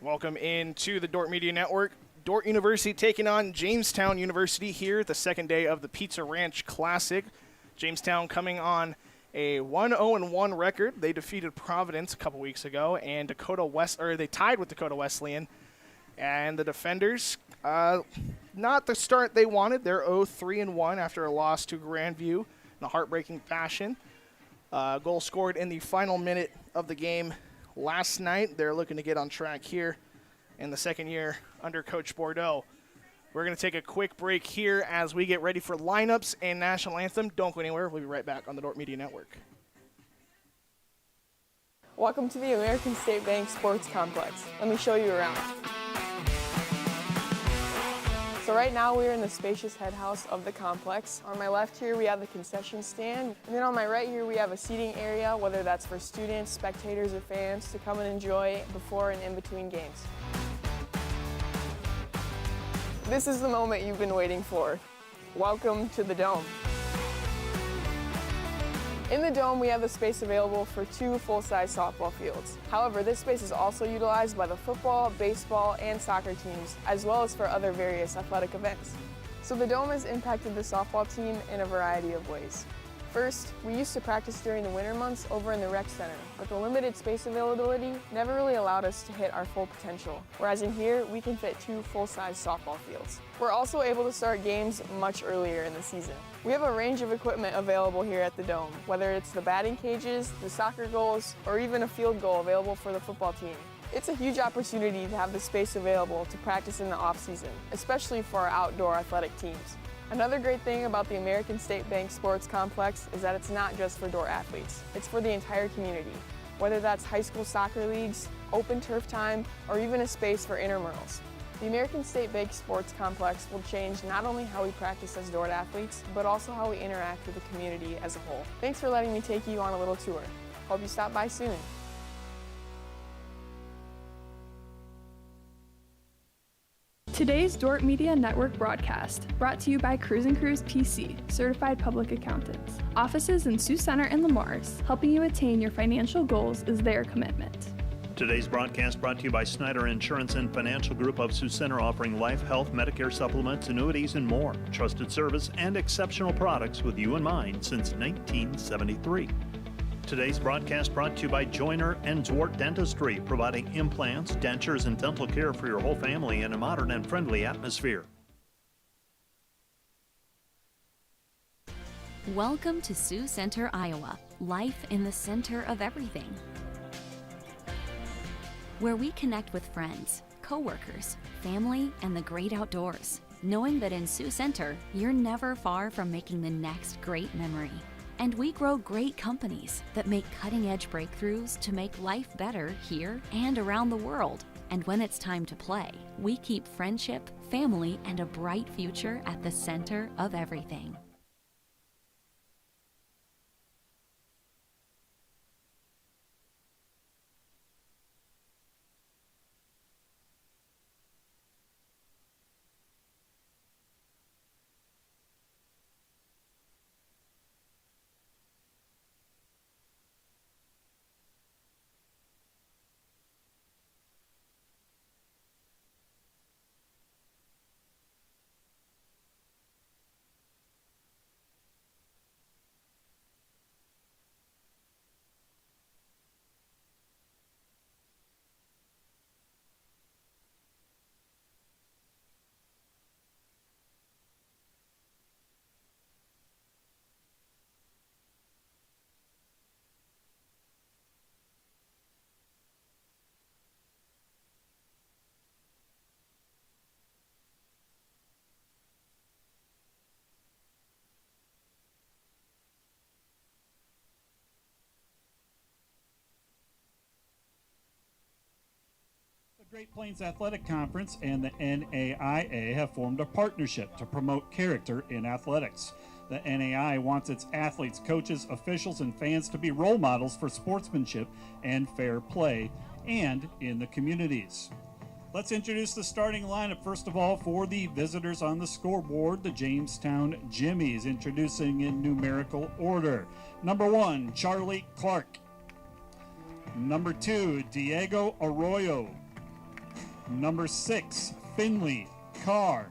Welcome into the Dordt Media Network. Dordt University taking on Jamestown University here, the second day of the Pizza Ranch Classic. Jamestown coming on a 1-0-1 record. They defeated Providence a couple weeks ago, and they tied with Dakota Wesleyan. And the defenders, not the start they wanted. They're 0-3-1 after a loss to Grandview in a heartbreaking fashion. Goal scored in the final minute of the game last night. They're looking to get on track here in the second year under Coach Bordeaux. We're going to take a quick break here as we get ready for lineups and national anthem. Don't go anywhere. We'll be right back on the Dordt Media Network. Welcome to the American State Bank Sports Complex. Let me show you around. So right now we're in the spacious head house of the complex. On my left here we have the concession stand, and then on my right here we have a seating area, whether that's for students, spectators, or fans to come and enjoy before and in between games. This is the moment you've been waiting for. Welcome to the Dome. In the Dome, we have the space available for 2 full-size softball fields. However, this space is also utilized by the football, baseball, and soccer teams, as well as for other various athletic events. So the Dome has impacted the softball team in a variety of ways. First, we used to practice during the winter months over in the rec center, but the limited space availability never really allowed us to hit our full potential, whereas in here, we can fit 2 full-size softball fields. We're also able to start games much earlier in the season. We have a range of equipment available here at the Dome, whether it's the batting cages, the soccer goals, or even a field goal available for the football team. It's a huge opportunity to have the space available to practice in the off-season, especially for our outdoor athletic teams. Another great thing about the American State Bank Sports Complex is that it's not just for Dordt athletes, it's for the entire community. Whether that's high school soccer leagues, open turf time, or even a space for intramurals. The American State Bank Sports Complex will change not only how we practice as Dordt athletes, but also how we interact with the community as a whole. Thanks for letting me take you on a little tour. Hope you stop by soon. Today's Dordt Media Network broadcast, brought to you by Cruise & Cruise PC, Certified Public Accountants. Offices in Sioux Center and Lamars, helping you attain your financial goals is their commitment. Today's broadcast brought to you by Snyder Insurance and Financial Group of Sioux Center, offering life, health, Medicare supplements, annuities, and more. Trusted service and exceptional products with you in mind since 1973. Today's broadcast brought to you by Joyner and Dordt Dentistry, providing implants, dentures, and dental care for your whole family in a modern and friendly atmosphere. Welcome to Sioux Center, Iowa, life in the center of everything, where we connect with friends, coworkers, family, and the great outdoors, knowing that in Sioux Center, you're never far from making the next great memory. And we grow great companies that make cutting-edge breakthroughs to make life better here and around the world. And when it's time to play, we keep friendship, family, and a bright future at the center of everything. The Great Plains Athletic Conference and the NAIA have formed a partnership to promote character in athletics. The NAIA wants its athletes, coaches, officials, and fans to be role models for sportsmanship and fair play, and in the communities. Let's introduce the starting lineup. First of all, for the visitors on the scoreboard, the Jamestown Jimmies, introducing in numerical order. Number 1, Charlie Clark. Number 2, Diego Arroyo. Number 6, Finley Carr.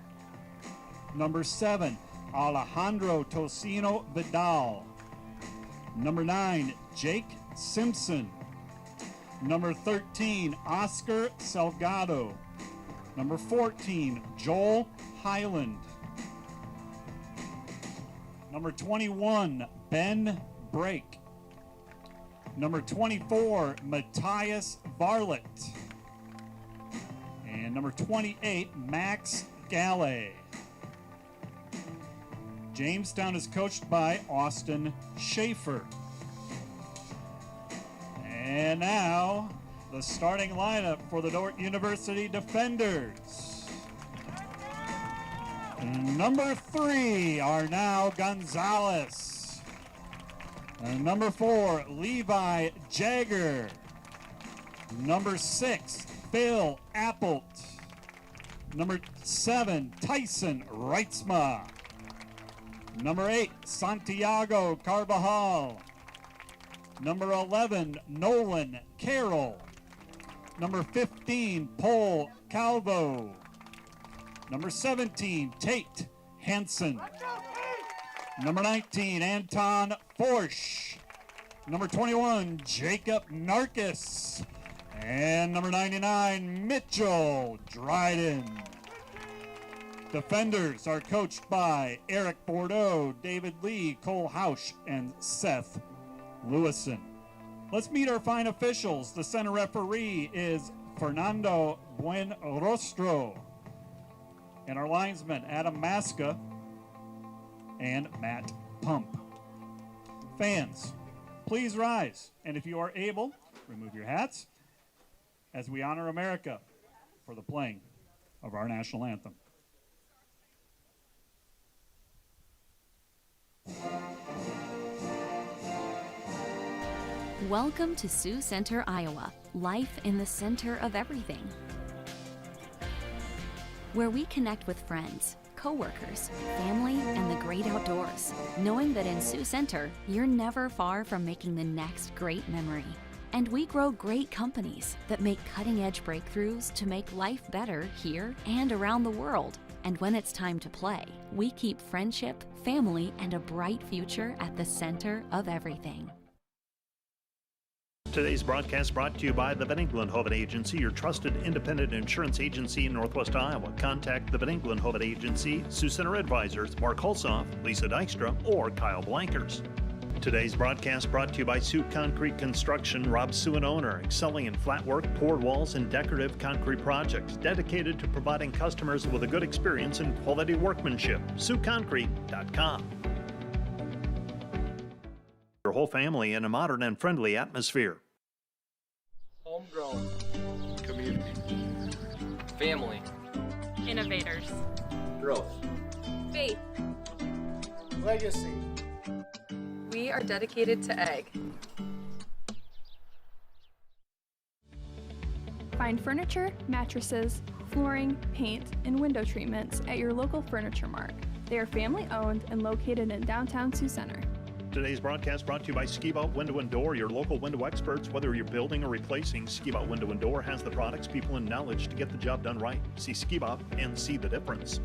Number 7, Alejandro Tocino Vidal. Number 9, Jake Simpson. Number 13, Oscar Salgado. Number 14, Joel Highland. Number 21, Ben Brake. Number 24, Matthias Varlet. And number 28, Max Galley. Jamestown is coached by Austin Schaefer. And now, the starting lineup for the Dordt University Defenders. Number 3, Arnau Gonzalez. And number 4, Levi Jagger. Number 6, Phil Appelt. Number 7, Tyson Reitzma. Number 8, Santiago Carvajal. Number 11, Nolan Carroll. Number 15, Paul Calvo. Number 17, Tate Hansen. Number 19, Anton Forsch. Number 21, Jacob Narkis. And number 99, Mitchell Dryden. Defenders are coached by Eric Bordeaux, David Lee, Cole Hausch, and Seth Lewison. Let's meet our fine officials. The center referee is Fernando Buenrostro. And our linesmen, Adam Maska and Matt Pump. Fans, please rise. And if you are able, remove your hats as we honor America for the playing of our national anthem. Welcome to Sioux Center, Iowa, life in the center of everything. Where we connect with friends, coworkers, family, and the great outdoors, knowing that in Sioux Center, you're never far from making the next great memory. And we grow great companies that make cutting-edge breakthroughs to make life better here and around the world. And when it's time to play, we keep friendship, family, and a bright future at the center of everything. Today's broadcast brought to you by the Van Engelen-Hovet Agency, your trusted independent insurance agency in Northwest Iowa. Contact the Van Engelen-Hovet Agency, Sioux Center Advisors, Mark Hulsoff, Lisa Dykstra, or Kyle Blankers. Today's broadcast brought to you by Sioux Concrete Construction, Rob Sioux and owner, excelling in flat work, poured walls, and decorative concrete projects, dedicated to providing customers with a good experience and quality workmanship. SiouxConcrete.com. Your whole family in a modern and friendly atmosphere. Homegrown. Community. Family. Innovators. Growth. Faith. Legacy. We are dedicated to egg. Find furniture, mattresses, flooring, paint, and window treatments at your local Furniture Mart. They are family-owned and located in downtown Sioux Center. Today's broadcast brought to you by Ski Bout Window and Door, your local window experts. Whether you're building or replacing, Ski Bout Window and Door has the products, people, and knowledge to get the job done right. See Ski Bout and see the difference.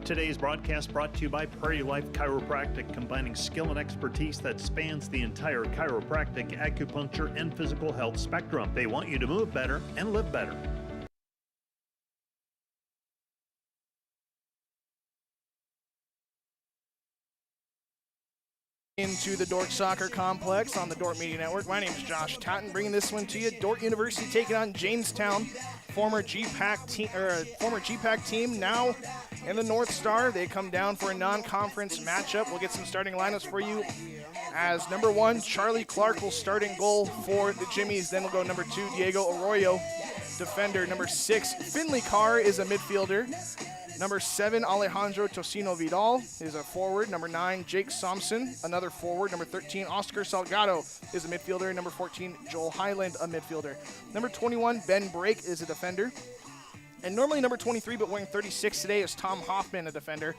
Today's broadcast brought to you by Prairie Life Chiropractic, combining skill and expertise that spans the entire chiropractic, acupuncture, and physical health spectrum. They want you to move better and live better. Into the Dordt Soccer Complex on the Dordt Media Network. My name is Josh Totten, bringing this one to you. Dordt University taking on Jamestown, former GPAC team, now in the North Star. They come down for a non-conference matchup. We'll get some starting lineups for you. As number 1, Charlie Clark will start in goal for the Jimmies. Then we'll go number 2, Diego Arroyo, defender. Number 6, Finley Carr is a midfielder. Number 7, Alejandro Tocino Vidal is a forward. Number 9, Jake Somson, another forward. Number 13, Oscar Salgado is a midfielder. Number 14, Joel Highland, a midfielder. Number 21, Ben Brake is a defender. And normally number 23, but wearing 36 today, is Tom Hoffman, a defender.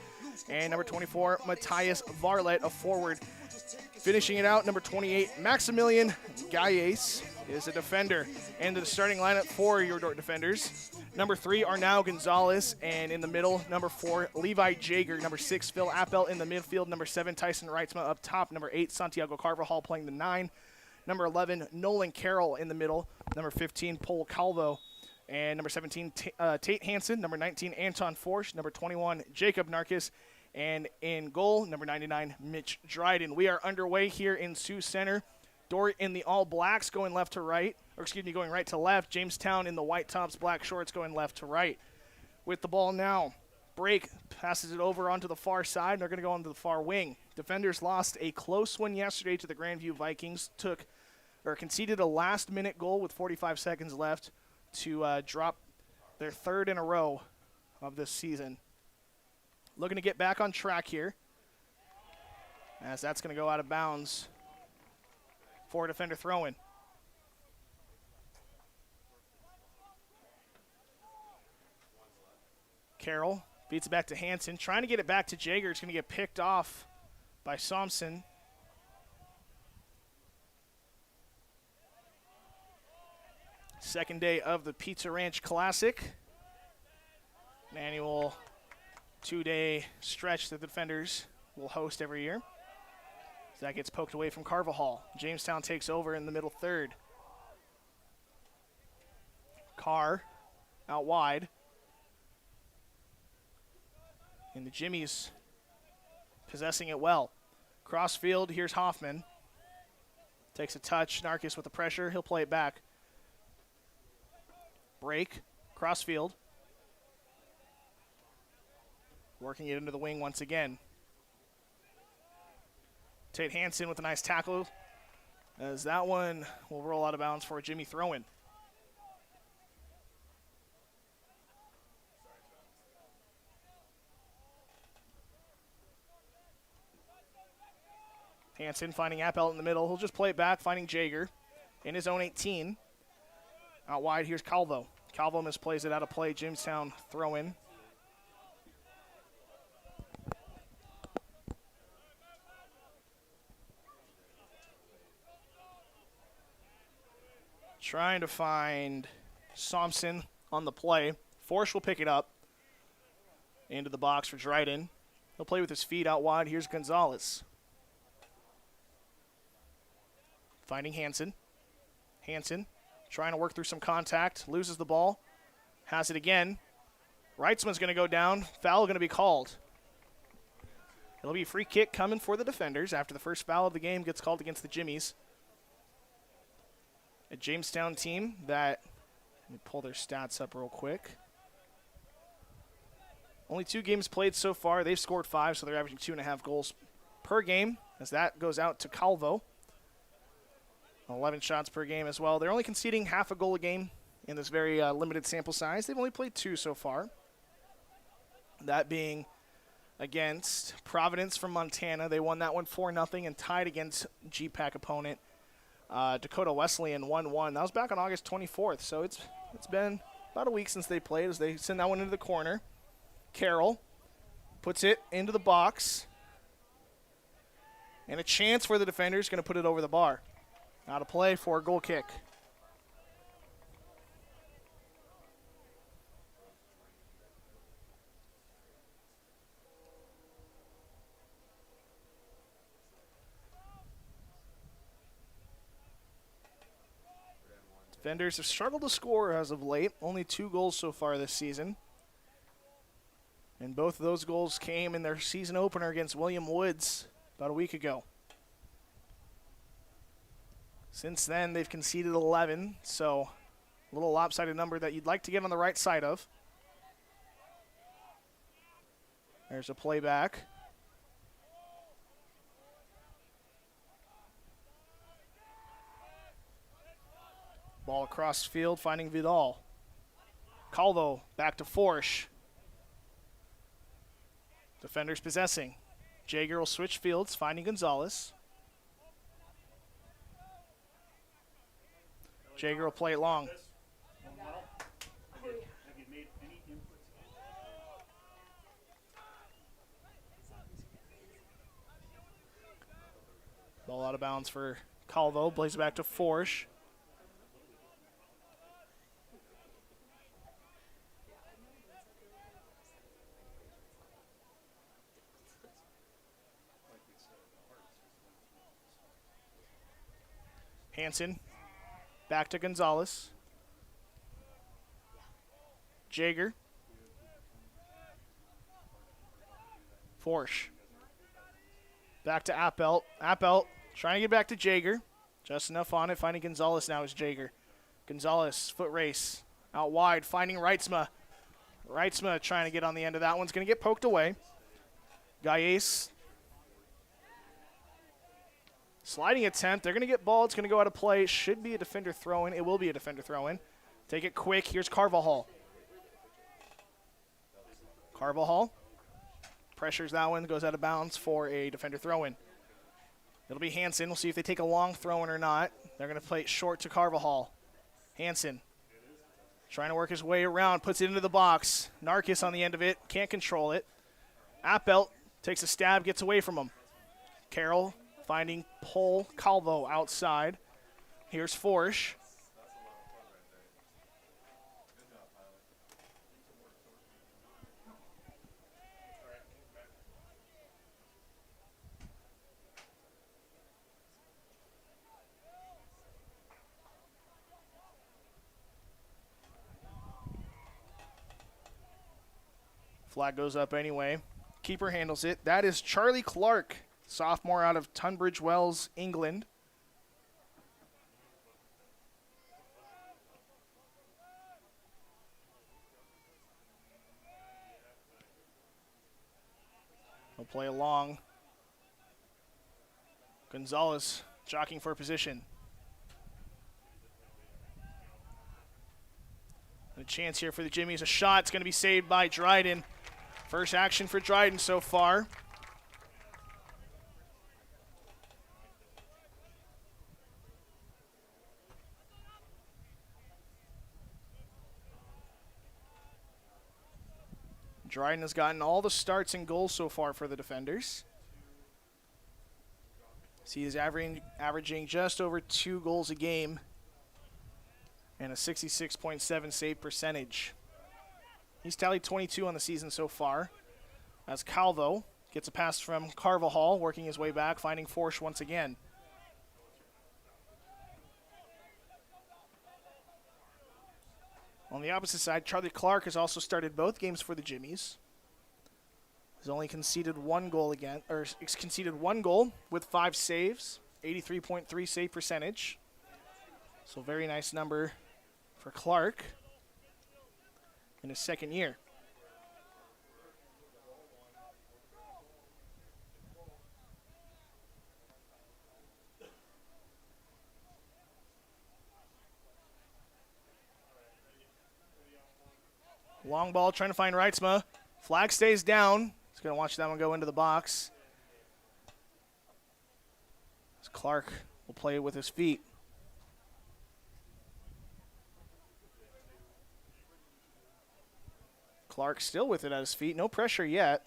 And number 24, Matthias Varlet, a forward. Finishing it out, number 28, Maximilian Galles is a defender. And the starting lineup for your Dordt defenders. Number 3, Arnau Gonzalez, and in the middle, number 4, Levi Jager. Number 6, Phil Appel in the midfield. Number 7, Tyson Reitzma up top. Number 8, Santiago Carvajal playing the 9. Number 11, Nolan Carroll in the middle. Number 15, Paul Calvo. And number 17, Tate Hansen. Number 19, Anton Forsch. Number 21, Jacob Narkis. And in goal, number 99, Mitch Dryden. We are underway here in Sioux Center. Dordt in the all blacks going left to right, or excuse me, going right to left. Jamestown in the white tops, black shorts going left to right. With the ball now, Break passes it over onto the far side. They're going to go onto the far wing. Defenders lost a close one yesterday to the Grandview Vikings. Conceded a last-minute goal with 45 seconds left to drop their 3rd in a row of this season. Looking to get back on track here, as that's going to go out of bounds for a defender throw-in. Carroll beats it back to Hansen, trying to get it back to Jager. It's going to get picked off by Somson. Second day of the Pizza Ranch Classic. An annual 2-day stretch that the defenders will host every year. That gets poked away from Carvajal. Jamestown takes over in the middle third. Carr out wide. And the Jimmies possessing it well. Crossfield, here's Hoffman. Takes a touch. Narkis with the pressure. He'll play it back. Break. Crossfield. Working it into the wing once again. Tate Hansen with a nice tackle, as that one will roll out of bounds for a Jimmy throw-in. Hansen finding Appel in the middle. He'll just play it back, finding Jager in his own 18. Out wide, here's Calvo. Calvo misplays it out of play. Jamestown throw-in. Trying to find Somson on the play. Forsch will pick it up into the box for Dryden. He'll play with his feet out wide. Here's Gonzalez. Finding Hansen. Hansen trying to work through some contact. Loses the ball. Has it again. Reitzman's going to go down. Foul going to be called. It'll be a free kick coming for the defenders after the first foul of the game gets called against the Jimmies. A Jamestown team that, let me pull their stats up real quick. Only 2 games played so far. They've scored 5, so they're averaging 2.5 goals per game, as that goes out to Calvo. 11 shots per game as well. They're only conceding half a goal a game in this very limited sample size. They've only played 2 so far. That being against Providence from Montana. They won that one 4-0 and tied against GPAC opponent Dakota Wesleyan 1-1. That was back on August 24th, so it's been about a week since they played as they send that one into the corner. Carroll puts it into the box. And a chance for the defenders, going to put it over the bar. Out of play for a goal kick. Defenders have struggled to score as of late. Only 2 goals so far this season. And both of those goals came in their season opener against William Woods about a week ago. Since then, they've conceded 11, so a little lopsided number that you'd like to get on the right side of. There's a playback. Ball across field, finding Vidal. Calvo back to Forsch. Defenders possessing. Jager will switch fields, finding Gonzalez. Jager will play it long. Ball out of bounds for Calvo. Plays it back to Forsch. Hansen back to Gonzalez. Jaeger. Forsch. Back to Appelt. Appelt trying to get back to Jaeger. Just enough on it. Finding Gonzalez now is Jaeger. Gonzalez, foot race. Out wide, finding Reitzma. Reitzma trying to get on the end of that one's going to get poked away. Gaius. Sliding attempt. They're going to get ball. It's going to go out of play. Should be a defender throw-in. It will be a defender throw-in. Take it quick. Here's Carvajal. Carvajal. Pressures that one. Goes out of bounds for a defender throw-in. It'll be Hansen. We'll see if they take a long throw-in or not. They're going to play it short to Carvajal. Hansen. Trying to work his way around. Puts it into the box. Narcus on the end of it. Can't control it. Appelt takes a stab. Gets away from him. Carroll finding Paul Calvo outside. Here's Forsch. Flag goes up anyway. Keeper handles it. That is Charlie Clark, sophomore out of Tunbridge Wells, England. He'll play along. Gonzalez jockeying for position. A chance here for the Jimmies. A shot. It's going to be saved by Dryden. First action for Dryden so far. Dryden has gotten all the starts and goals so far for the defenders. See, he's averaging just over 2 goals a game and a 66.7 save percentage. He's tallied 22 on the season so far. As Calvo gets a pass from Carvajal, working his way back, finding Forsch once again. On the opposite side, Charlie Clark has also started both games for the Jimmies. He's only conceded one goal with 5 saves, 83.3 save percentage. So very nice number for Clark in his second year. Long ball trying to find Reitzma. Flag stays down. He's going to watch that one go into the box. As Clark will play it with his feet. Clark still with it at his feet. No pressure yet.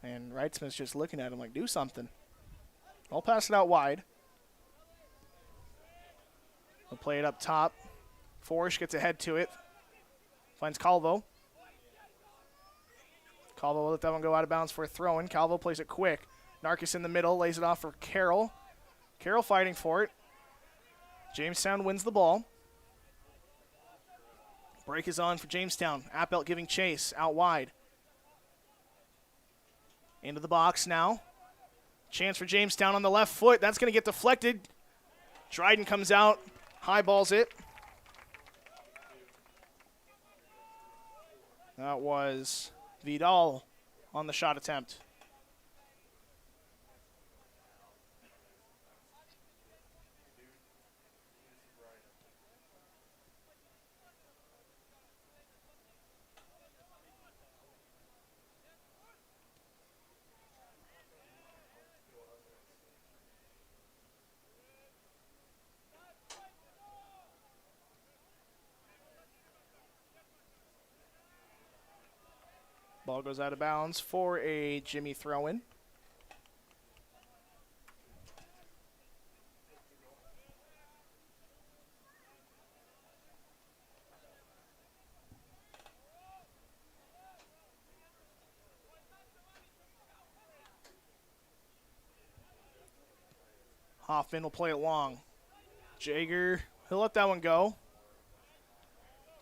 And Reitzman's just looking at him like, do something. I'll pass it out wide. He'll play it up top. Forsch gets ahead to it. Finds Calvo. Calvo will let that one go out of bounds for a throw-in. Calvo plays it quick. Narcus in the middle, lays it off for Carroll. Carroll fighting for it. Jamestown wins the ball. Break is on for Jamestown. Appelt giving chase out wide. Into the box now. Chance for Jamestown on the left foot. That's going to get deflected. Dryden comes out, high balls it. That was Vidal on the shot attempt. Ball goes out of bounds for a Jimmy throw-in. Hoffman will play it long. Jaeger, he'll let that one go.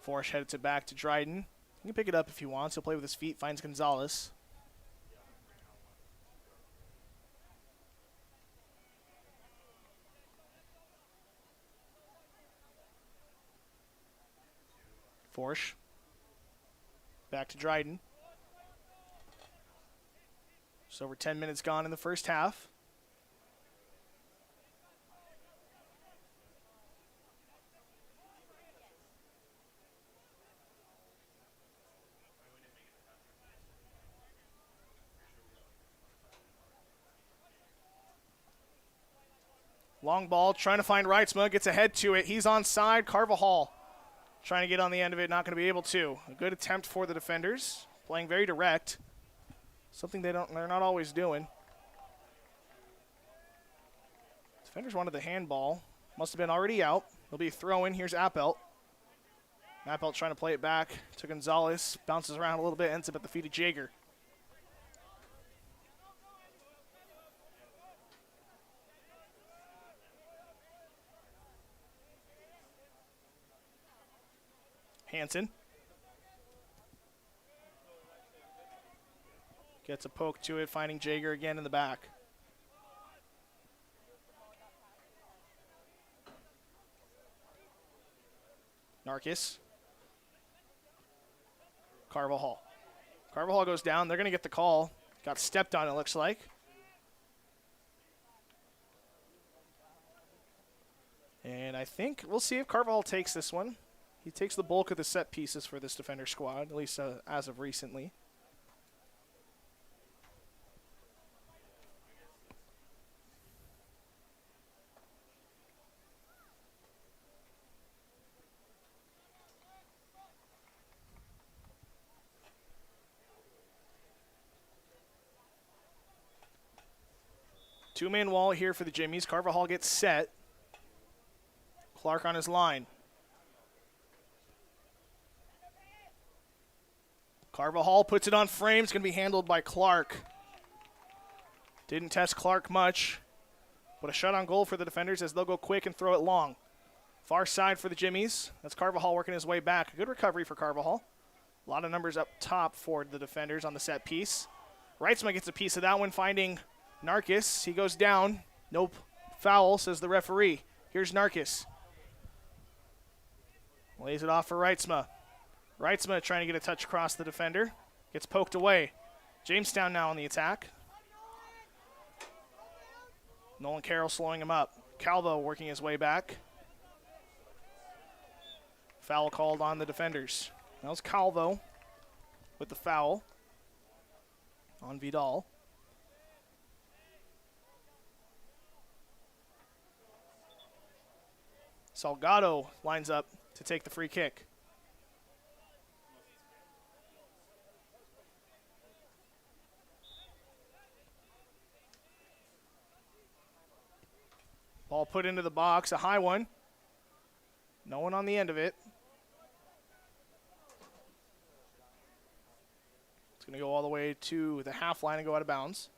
Forsh heads it back to Dryden. He can pick it up if he wants. He'll play with his feet, finds Gonzalez. Forsh. Back to Dryden. Just over 10 minutes gone in the first half. Long ball, trying to find Reitzma, gets ahead to it. He's onside. Carvajal trying to get on the end of it, not going to be able to. A good attempt for the defenders, playing very direct. Something they're not always doing. Defenders wanted the handball. Must have been already out. There'll be a throw in. Here's Appelt. Appelt trying to play it back to Gonzalez. Bounces around a little bit, ends up at the feet of Jaeger. Hansen gets a poke to it, finding Jaeger again in the back. Narkis. Carvajal. Carvajal goes down. They're going to get the call. Got stepped on, it looks like. And I think we'll see if Carvajal takes this one. He takes the bulk of the set pieces for this defender squad, at least as of recently. Two-man wall here for the Jimmies. Carvajal gets set. Clark on his line. Carvajal puts it on frame. It's going to be handled by Clark. Didn't test Clark much, but a shot on goal for the defenders as they'll go quick and throw it long. Far side for the Jimmies. That's Carvajal working his way back. A good recovery for Carvajal. A lot of numbers up top for the defenders on the set piece. Reitzma gets a piece of that one, finding Narkis. He goes down. Nope. Foul, says the referee. Here's Narkis. Lays it off for Reitzma. Reitzma trying to get a touch across the defender. Gets poked away. Jamestown now on the attack. Nolan Carroll slowing him up. Calvo working his way back. Foul called on the defenders. That was Calvo with the foul on Vidal. Salgado lines up to take the free kick. Ball put into the box, a high one. No one on the end of it. It's going to go all the way to the half line and go out of bounds.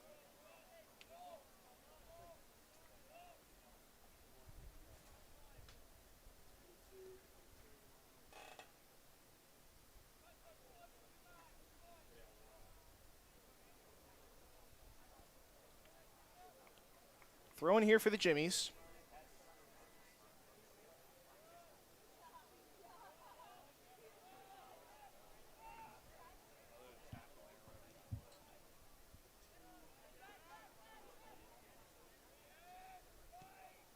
Throw in here for the Jimmies.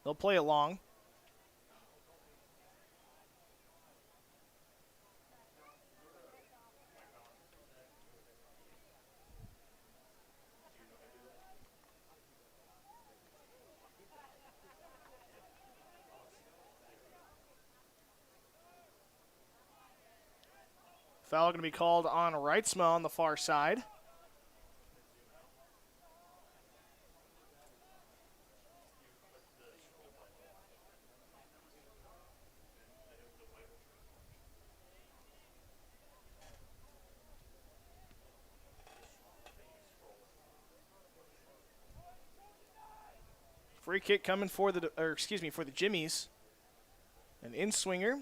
They'll play it long. Foul going to be called on Reitzma on the far side. Free kick coming for the Jimmies. An in-swinger.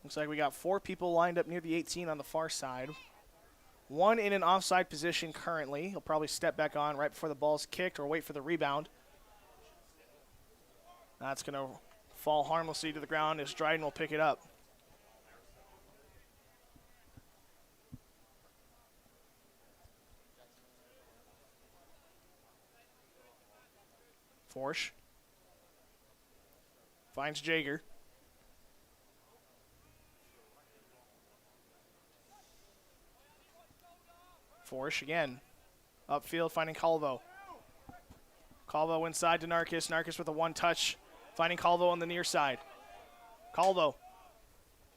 Looks like we got 4 people lined up near the 18 on the far side. 1 in an offside position currently. He'll probably step back on right before the ball's kicked or wait for the rebound. That's going to fall harmlessly to the ground as Dryden will pick it up. Forsch finds Jaeger. Forsch again. Upfield finding Calvo. Calvo inside to Narkis. Narkis with a one-touch. Finding Calvo on the near side. Calvo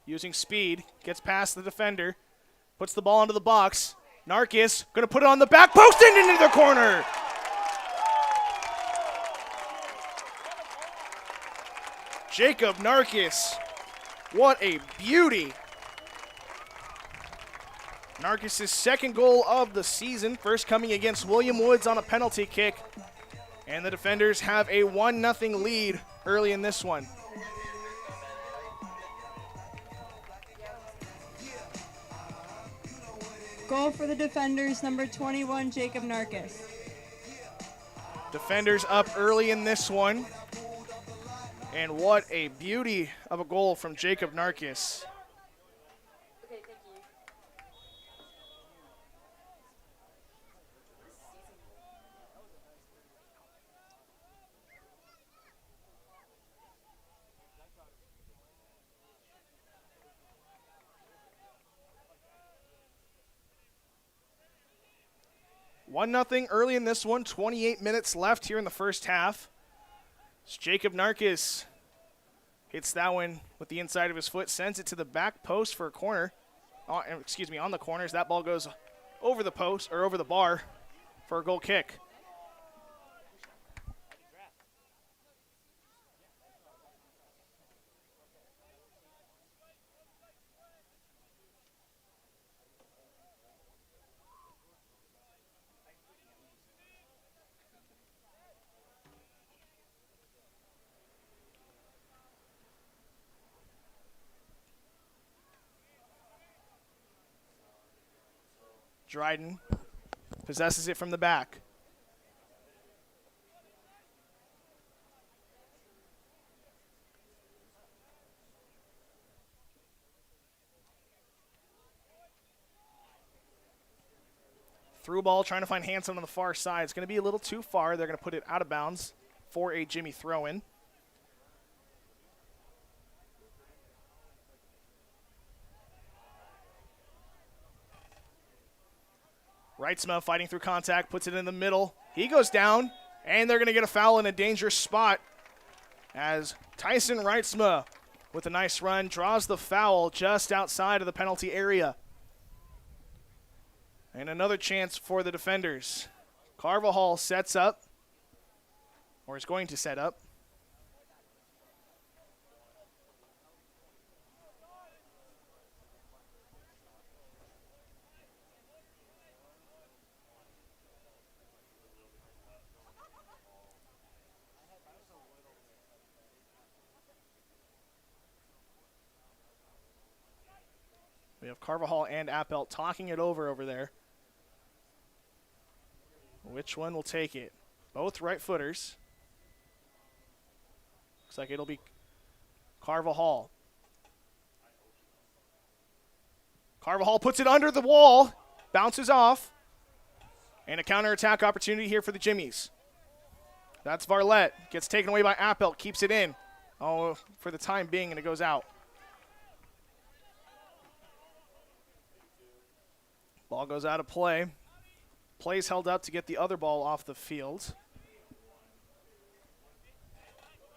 using speed. Gets past the defender. Puts the ball into the box. Narkis going to put it on the back post and into the corner. Jacob Narkis. What a beauty. Narkis' second goal of the season, first coming against William Woods on a penalty kick. And the defenders have a 1-0 lead early in this one. Goal for the defenders, number 21, Jacob Narkis. Defenders up early in this one. And what a beauty of a goal from Jacob Narkis. Okay, thank you. One nothing early in this one. 28 minutes left here in the first half. It's Jacob Narkis hits that one with the inside of his foot, sends it to the back post for a corner. On the corners. That ball goes over the post or over the bar for a goal kick. Dryden possesses it from the back. Through ball, trying to find Hanson on the far side. It's going to be a little too far. They're going to put it out of bounds for a Jimmy throw-in. Reitzma fighting through contact, puts it in the middle. He goes down, and they're going to get a foul in a dangerous spot as Tyson Reitzma, with a nice run, draws the foul just outside of the penalty area. And another chance for the defenders. Carvajal sets up, or is going to set up. We have Carvajal and Appelt talking it over there. Which one will take it? Both right footers. Looks like it'll be Carvajal. Carvajal puts it under the wall, bounces off, and a counterattack opportunity here for the Jimmies. That's Varlet. Gets taken away by Appelt, keeps it in. Oh, for the time being, and it goes out. Ball goes out of play. Plays held up to get the other ball off the field.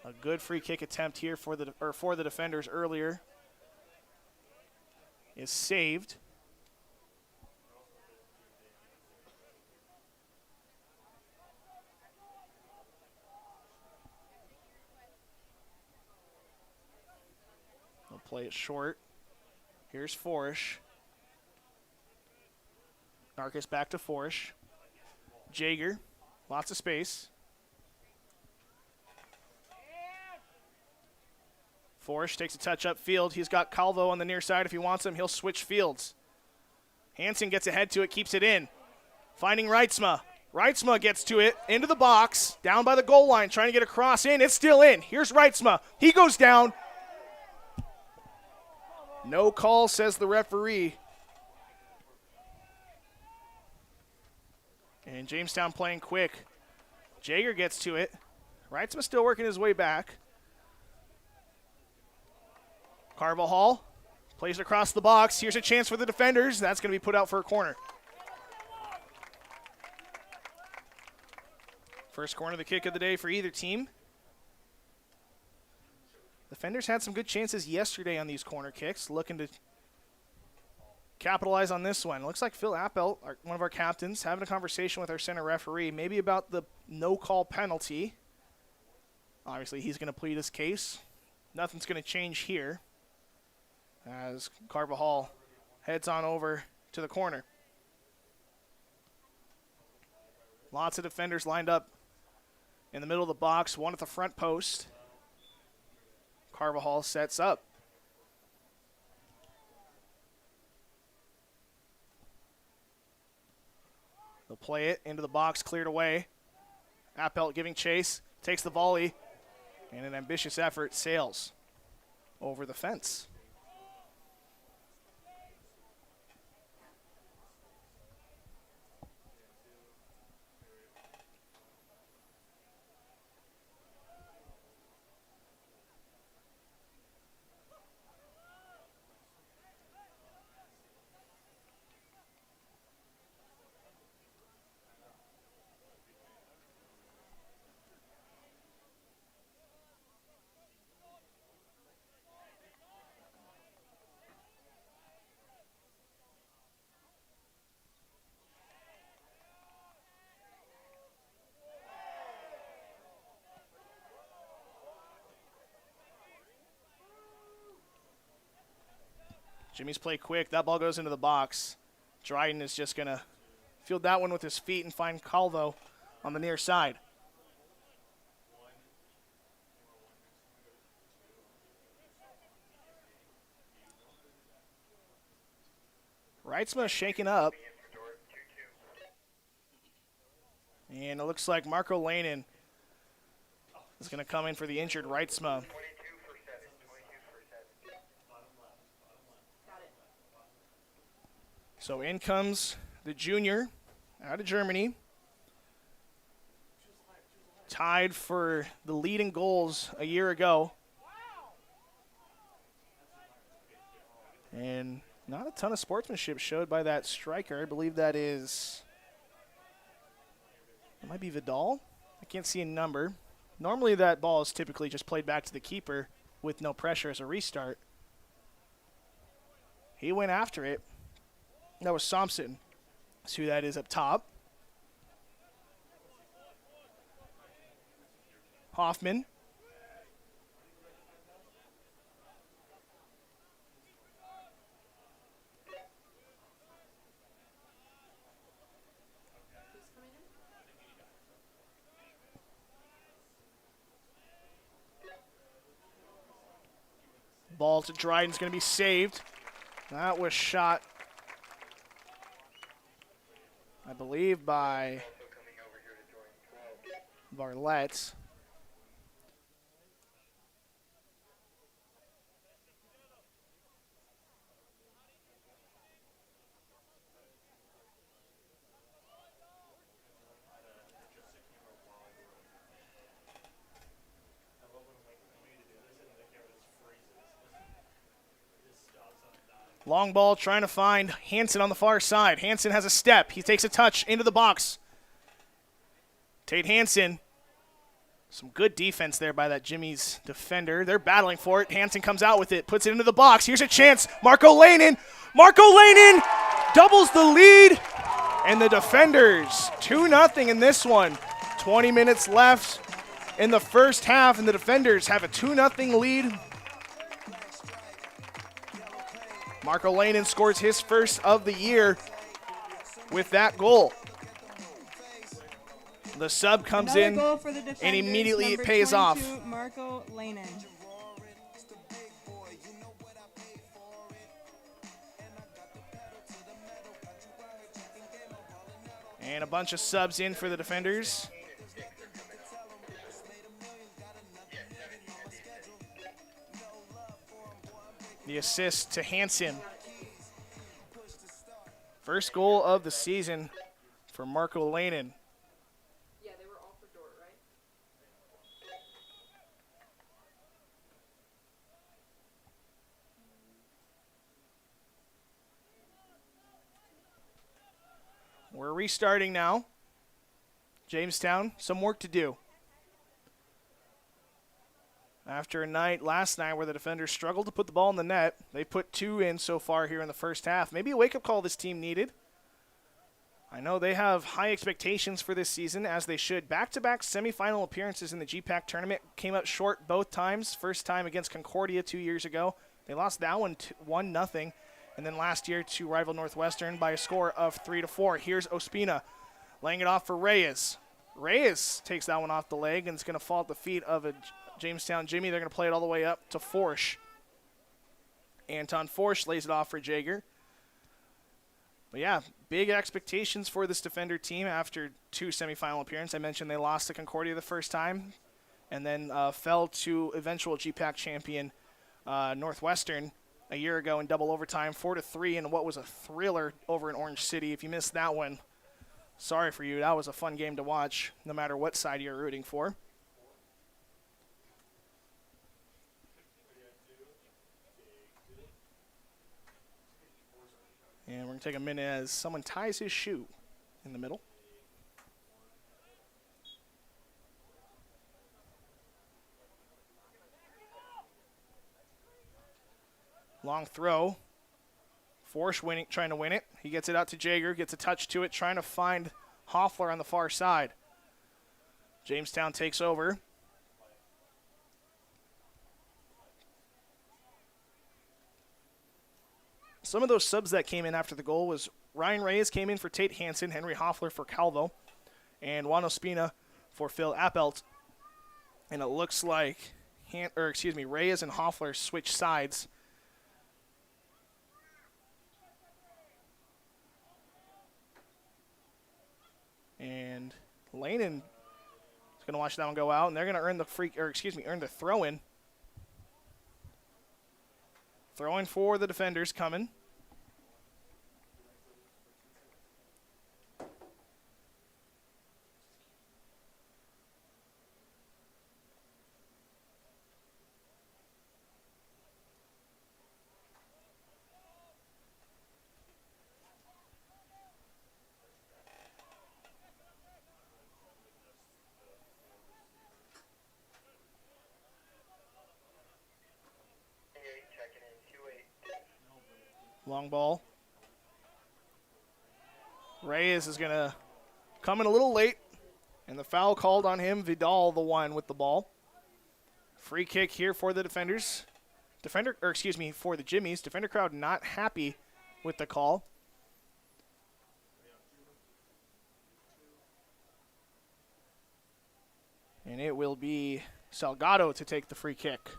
A good free kick attempt here for the defenders earlier is saved. They'll play it short. Here's Forsch. Narkis back to Forsch. Jaeger, lots of space. Forsch takes a touch upfield. He's got Calvo on the near side if he wants him. He'll switch fields. Hansen gets ahead to it, keeps it in. Finding Reitzma. Reitzma gets to it, into the box, down by the goal line, trying to get a cross in. It's still in. Here's Reitzma. He goes down. No call, says the referee. And Jamestown playing quick. Jaeger gets to it. Reitzma still working his way back. Carvajal plays across the box. Here's a chance for the defenders. That's going to be put out for a corner. First corner of the kick of the day for either team. Defenders had some good chances yesterday on these corner kicks, looking to capitalize on this one. Looks like Phil Appel, one of our captains, having a conversation with our center referee, maybe about the no-call penalty. Obviously, he's going to plead his case. Nothing's going to change here as Carvajal heads on over to the corner. Lots of defenders lined up in the middle of the box, one at the front post. Carvajal sets up. They'll play it into the box, cleared away. Appelt giving chase, takes the volley, and an ambitious effort sails over the fence. Jimmy's play quick. That ball goes into the box. Dryden is just going to field that one with his feet and find Calvo on the near side. Reitzma shaking up. And it looks like Marco Lanin is going to come in for the injured Reitzma. So in comes the junior out of Germany. Tied for the lead in goals a year ago. And not a ton of sportsmanship showed by that striker. I believe that is, it might be Vidal. I can't see a number. Normally that ball is typically just played back to the keeper with no pressure as a restart. He went after it. That was Thompson. That's who that is up top. Hoffman. Ball to Dryden's going to be saved. That was shot, I believe, by Varlette. Long ball trying to find Hansen on the far side. Hansen has a step. He takes a touch into the box. Tate Hansen. Some good defense there by that Jimmy's defender. They're battling for it. Hansen comes out with it, puts it into the box. Here's a chance. Marco Lanin. Marco Lanin doubles the lead. And the defenders, 2-0 in this one. 20 minutes left in the first half, and the defenders have a 2-0 lead. Marco Lanin scores his first of the year with that goal. The sub comes in, and immediately it pays off. Marco Lanin. And a bunch of subs in for the defenders. The assist to Hansen. First goal of the season for Marco Lanen. Yeah, they were all for Dordt, right? We're restarting now. Jamestown, some work to do. After a night last night where the defenders struggled to put the ball in the net, they put 2 in so far here in the first half. Maybe a wake-up call this team needed. I know they have high expectations for this season, as they should. Back-to-back semifinal appearances in the GPAC tournament, came up short both times. First time against Concordia 2 years ago. They lost that one 1-0. And then last year to rival Northwestern by a score of 3-4. Here's Ospina laying it off for Reyes. Reyes takes that one off the leg, and it's going to fall at the feet of a Jamestown Jimmy. They're going to play it all the way up to Forsch. Anton Forsch lays it off for Jaeger. But yeah, big expectations for this defender team after 2 semifinal appearances. I mentioned they lost to Concordia the first time and then fell to eventual GPAC champion Northwestern a year ago in double overtime, 4-3 in what was a thriller over in Orange City. If you missed that one, sorry for you. That was a fun game to watch, no matter what side you're rooting for. And we're going to take a minute as someone ties his shoe in the middle. Long throw. Forsch trying to win it. He gets it out to Jaeger, gets a touch to it, trying to find Hoffler on the far side. Jamestown takes over. Some of those subs that came in after the goal was Ryan Reyes came in for Tate Hansen, Henry Hoffler for Calvo, and Juan Ospina for Phil Appelt. And it looks like Reyes and Hoffler switch sides. And Lanen is going to watch that one go out, and they're going to earn the throw-in. Throwing for the defenders coming. Long ball. Reyes is going to come in a little late, and the foul called on him. Vidal, the one with the ball. Free kick here for the defenders. For the Jimmies. Defender crowd not happy with the call. And it will be Salgado to take the free kick.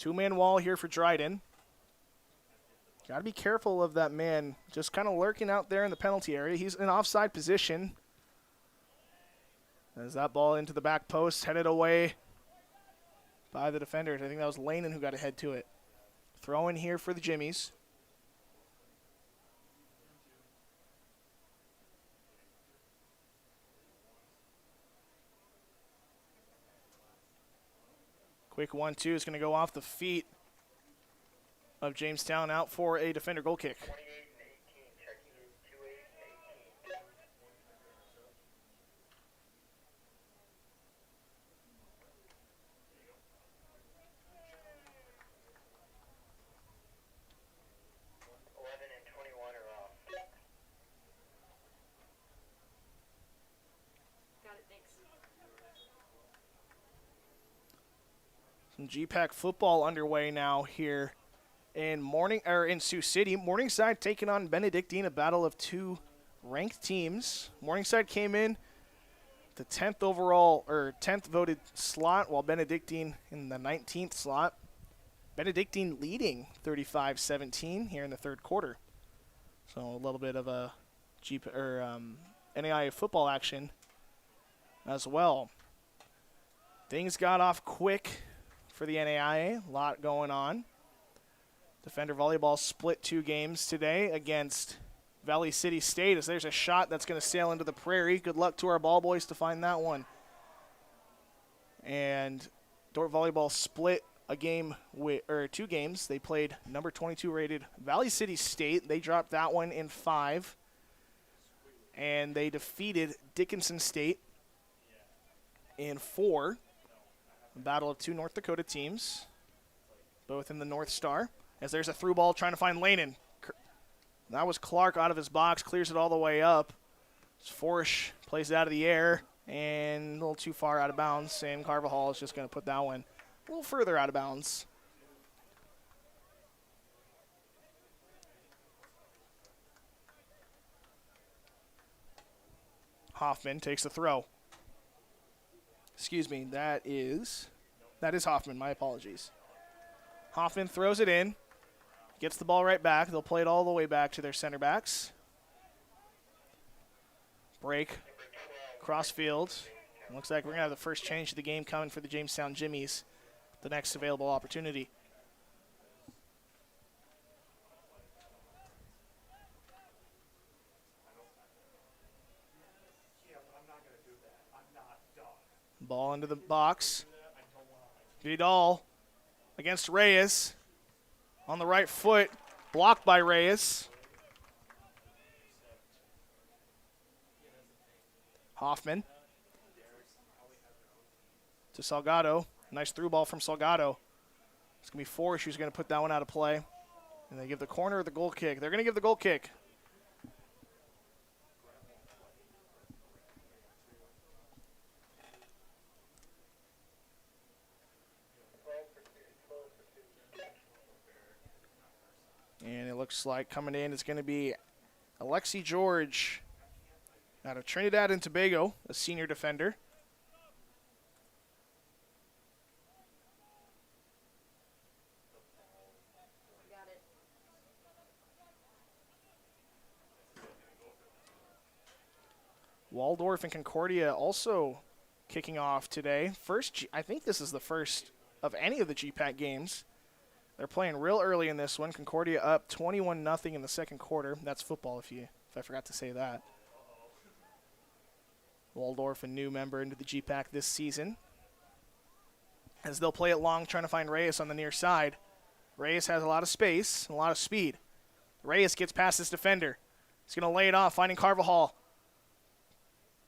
2-man wall here for Dryden. Got to be careful of that man just kind of lurking out there in the penalty area. He's in offside position. As that ball into the back post, headed away by the defenders. I think that was Lanen who got ahead to it. Throw in here for the Jimmies. Quick 1-2 is going to go off the feet of Jamestown, out for a defender goal kick. Some GPAC football underway now here in Sioux City. Morningside taking on Benedictine, a battle of 2 ranked teams. Morningside came in the 10th voted slot, while Benedictine in the 19th slot. Benedictine leading 35-17 here in the third quarter. So a little bit of a NAIA football action as well. Things got off quick for the NAIA. A lot going on. Defender volleyball split 2 games today against Valley City State, as there's a shot that's going to sail into the prairie. Good luck to our ball boys to find that one. And Dordt volleyball split a game with, or 2 games. They played number 22 rated Valley City State. They dropped that one in 5. And they defeated Dickinson State in 4. A battle of 2 North Dakota teams, both in the North Star. As there's a through ball trying to find Lanin. That was Clark out of his box, clears it all the way up. Forsh plays it out of the air and a little too far out of bounds, and Carvajal is just going to put that one a little further out of bounds. Hoffman takes the throw. Excuse me, that is Hoffman, my apologies. Hoffman throws it in. Gets the ball right back. They'll play it all the way back to their center backs. Break. Cross field. Looks like we're going to have the first change of the game coming for the Jamestown Jimmies. The next available opportunity. Ball into the box. Vidal against Reyes. On the right foot, blocked by Reyes. Hoffman to Salgado. Nice through ball from Salgado. It's going to be Forsh who's going to put that one out of play. And they give the corner or the goal kick. They're going to give the goal kick. And it looks like coming in is going to be Alexi George out of Trinidad and Tobago, a senior defender. Waldorf and Concordia also kicking off today. I think this is the first of any of the GPAC games. They're playing real early in this one. Concordia up 21-0 in the second quarter. That's football if I forgot to say that. Waldorf, a new member into the GPAC this season. As they'll play it long, trying to find Reyes on the near side. Reyes has a lot of space and a lot of speed. Reyes gets past his defender. He's going to lay it off, finding Carvajal.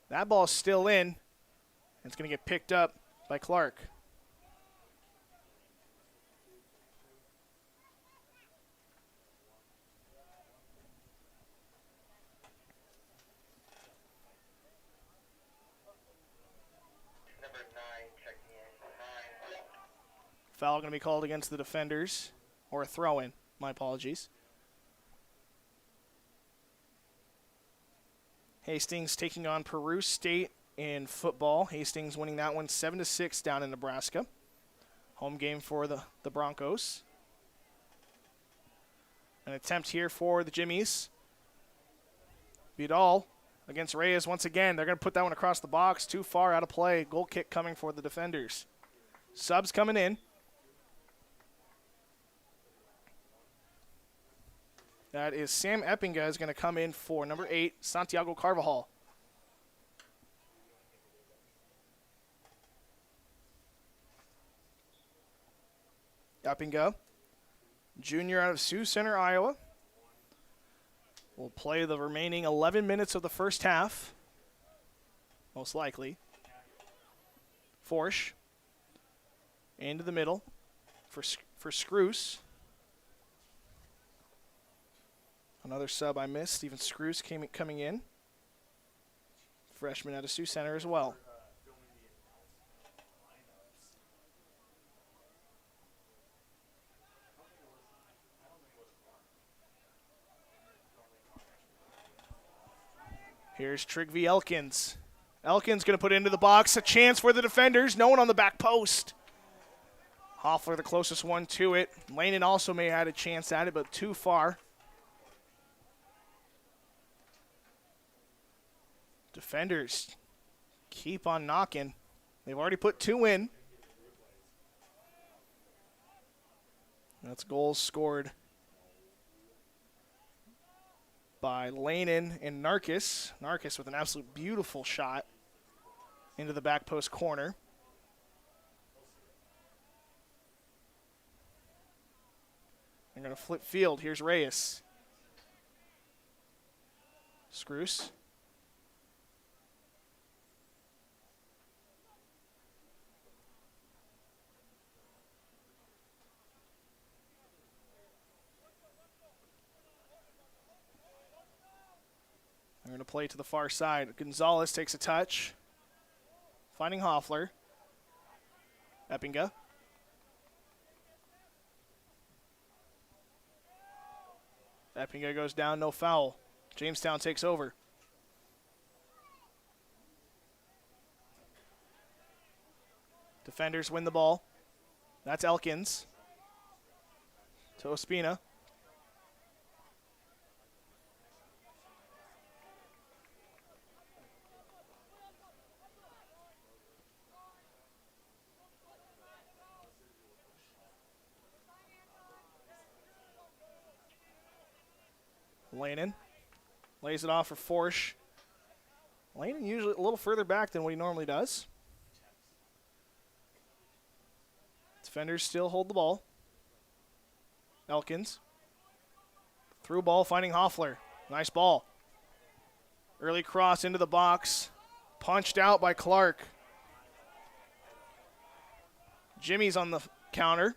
That ball is still in, and it's going to get picked up by Clark. Foul going to be called against the defenders, or a throw-in. My apologies. Hastings taking on Peru State in football. Hastings winning that one 7-6 down in Nebraska. Home game for the Broncos. An attempt here for the Jimmies. Vidal against Reyes once again. They're going to put that one across the box. Too far out of play. Goal kick coming for the defenders. Subs coming in. That is Sam Eppinga is going to come in for number 8, Santiago Carvajal. Eppinga, junior out of Sioux Center, Iowa, will play the remaining 11 minutes of the first half, most likely. Forsh into the middle for Screws. Another sub I missed. Stephen Screws coming in. Freshman out of Sioux Center as well. Here's Trigby Elkins. Elkins going to put it into the box. A chance for the defenders. No one on the back post. Hoffler the closest one to it. Lanin also may have had a chance at it, but too far. Defenders keep on knocking. They've already put 2 in. That's goals scored by Lanin and Narkis. Narkis with an absolute beautiful shot into the back post corner. They're going to flip field. Here's Reyes. Screws. They're going to play to the far side. Gonzalez takes a touch. Finding Hoffler. Eppinga. Eppinga goes down, no foul. Jamestown takes over. Defenders win the ball. That's Elkins. To Ospina. Lanin lays it off for Forsch. Lanin usually a little further back than what he normally does. Defenders still hold the ball. Elkins. Through ball, finding Hoffler. Nice ball. Early cross into the box. Punched out by Clark. Jimmy's on the counter.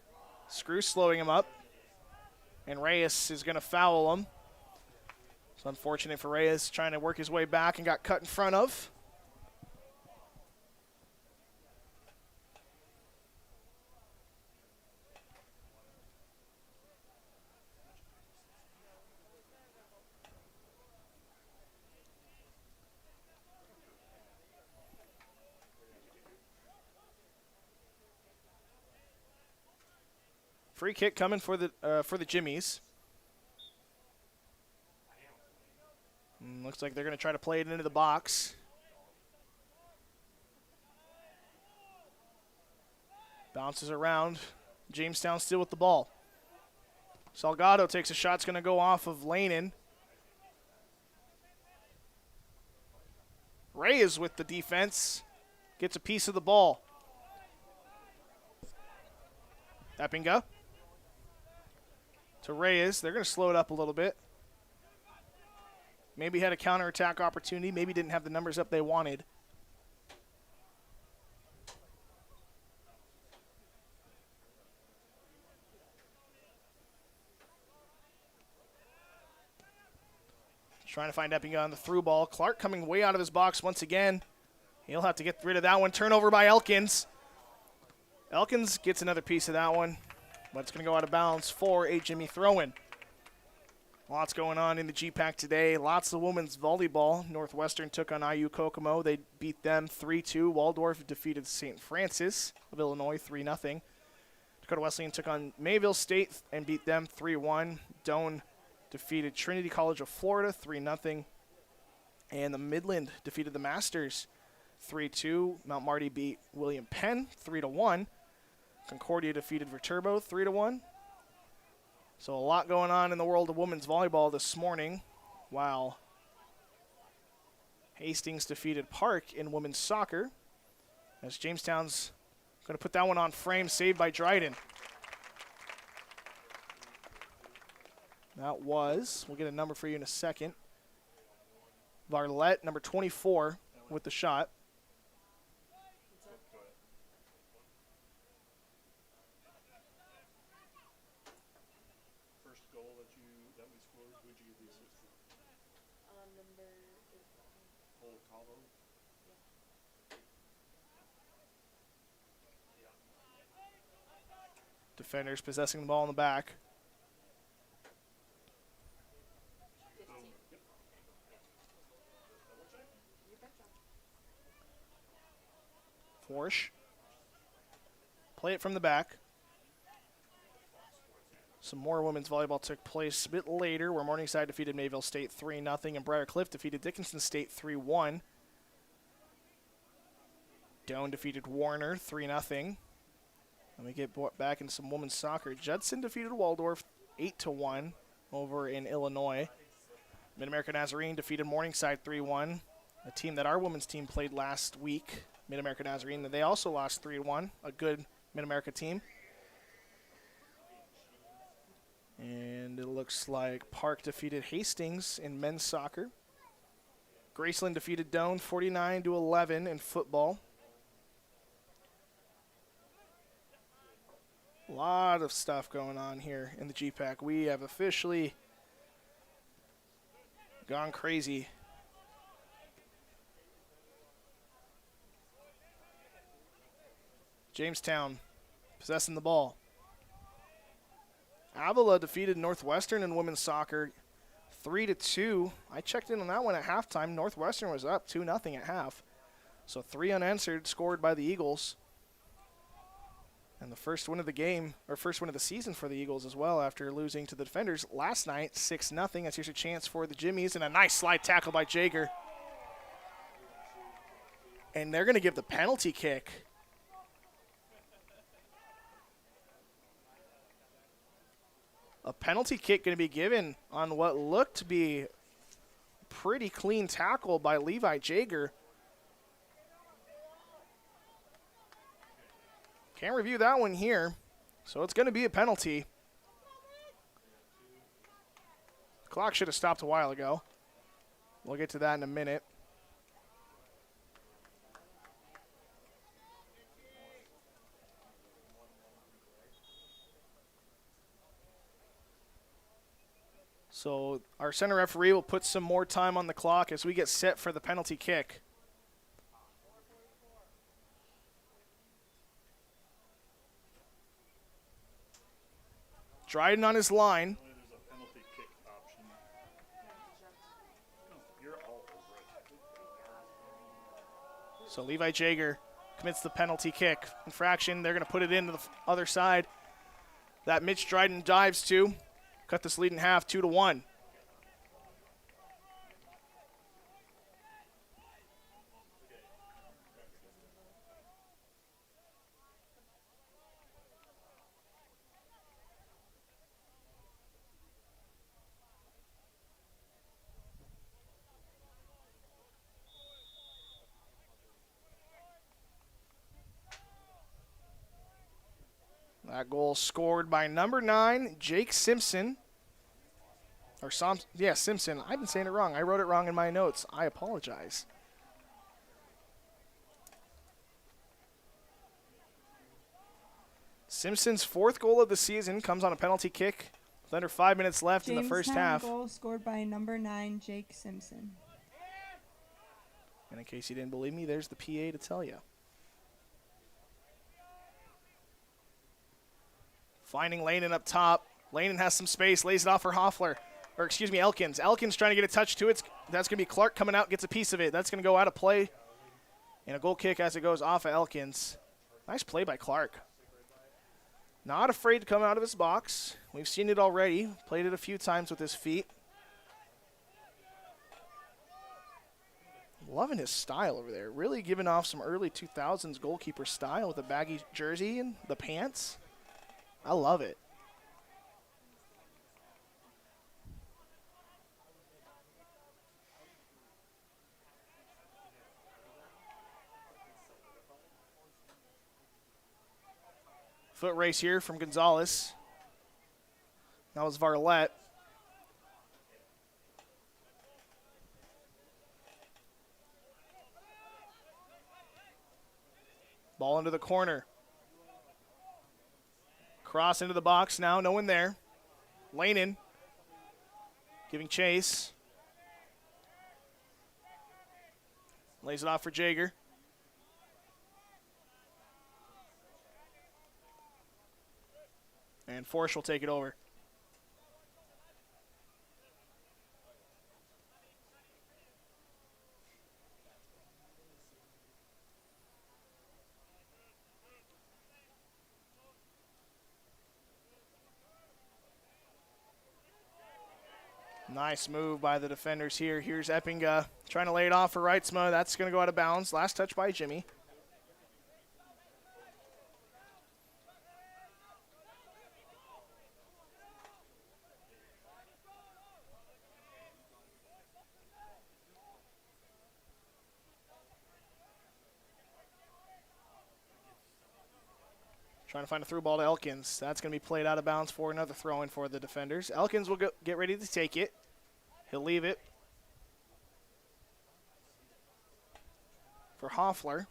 Screw slowing him up. And Reyes is going to foul him. It's unfortunate for Reyes, trying to work his way back and got cut in front of. Free kick coming for the Jimmies. Looks like they're going to try to play it into the box. Bounces around. Jamestown still with the ball. Salgado takes a shot. It's going to go off of Lanin. Reyes with the defense. Gets a piece of the ball. Eppinga. To Reyes. They're going to slow it up a little bit. Maybe had a counterattack opportunity. Maybe didn't have the numbers up they wanted. Trying to find Eppinga on the through ball. Clark coming way out of his box once again. He'll have to get rid of that one. Turnover by Elkins. Elkins gets another piece of that one, but it's going to go out of bounds for a Jimmy throw-in. Lots going on in the GPAC today. Lots of women's volleyball. Northwestern took on IU Kokomo. They beat them 3-2. Waldorf defeated St. Francis of Illinois 3-0. Dakota Wesleyan took on Mayville State and beat them 3-1. Doane defeated Trinity College of Florida 3-0. And the Midland defeated the Masters 3-2. Mount Marty beat William Penn 3-1. Concordia defeated Viterbo 3-1. So a lot going on in the world of women's volleyball this morning, while Hastings defeated Park in women's soccer, as Jamestown's going to put that one on frame, saved by Dryden. That was, we'll get a number for you in a second, Varlette, number 24, with the shot. Defenders possessing the ball in the back. Forsch. Play it from the back. Some more women's volleyball took place a bit later, where Morningside defeated Mayville State 3-0, and Briarcliff defeated Dickinson State 3-1. Doan defeated Warner 3-0. Let me get back in some women's soccer. Judson defeated Waldorf 8-1 over in Illinois. Mid-America Nazarene defeated Morningside 3-1, a team that our women's team played last week. Mid-America Nazarene, they also lost 3-1, a good Mid-America team. And it looks like Park defeated Hastings in men's soccer. Graceland defeated Doan 49-11 in football. A lot of stuff going on here in the GPAC. We have officially gone crazy. Jamestown possessing the ball. Avila defeated Northwestern in women's soccer 3-2. I checked in on that one at halftime. Northwestern was up 2-0 at half. So 3 unanswered scored by the Eagles. And the first win of the game, or first win of the season for the Eagles as well after losing to the Defenders last night, 6-0. That's here's a chance for the Jimmies, and a nice slide tackle by Jager. And they're going to give the penalty kick. A penalty kick going to be given on what looked to be pretty clean tackle by Levi Jager. Can't review that one here, so it's going to be a penalty. Clock should have stopped a while ago. We'll get to that in a minute. So our center referee will put some more time on the clock as we get set for the penalty kick. Dryden on his line. There's a penalty kick option. No, you're all over it. So Levi Jager commits the penalty kick. Infraction, they're going to put it into the other side. That Mitch Dryden dives to. Cut this lead in half, 2-1. That goal scored by number 9, Jake Simpson. Simpson. I've been saying it wrong. I wrote it wrong in my notes. I apologize. Simpson's 4th goal of the season comes on a penalty kick with under 5 minutes left in the first half. Goal scored by number 9, Jake Simpson. And in case you didn't believe me, there's the PA to tell you. Finding Lanen up top. Lanen has some space, lays it off for Elkins. Elkins trying to get a touch to it. That's going to be Clark coming out, gets a piece of it. That's going to go out of play. And a goal kick as it goes off of Elkins. Nice play by Clark. Not afraid to come out of his box. We've seen it already. Played it a few times with his feet. Loving his style over there. Really giving off some early 2000s goalkeeper style with the baggy jersey and the pants. I love it. Foot race here from Gonzalez. That was Varlette. Ball into the corner. Cross into the box now, no one there. Lanen giving chase. Lays it off for Jager. And Forsch will take it over. Nice move by the defenders here. Here's Eppinga trying to lay it off for Reitzma. That's going to go out of bounds. Last touch by Jimmy. Trying to find a through ball to Elkins. That's going to be played out of bounds for another throw-in for the defenders. Elkins will get ready to take it. He'll leave it for Hoffler.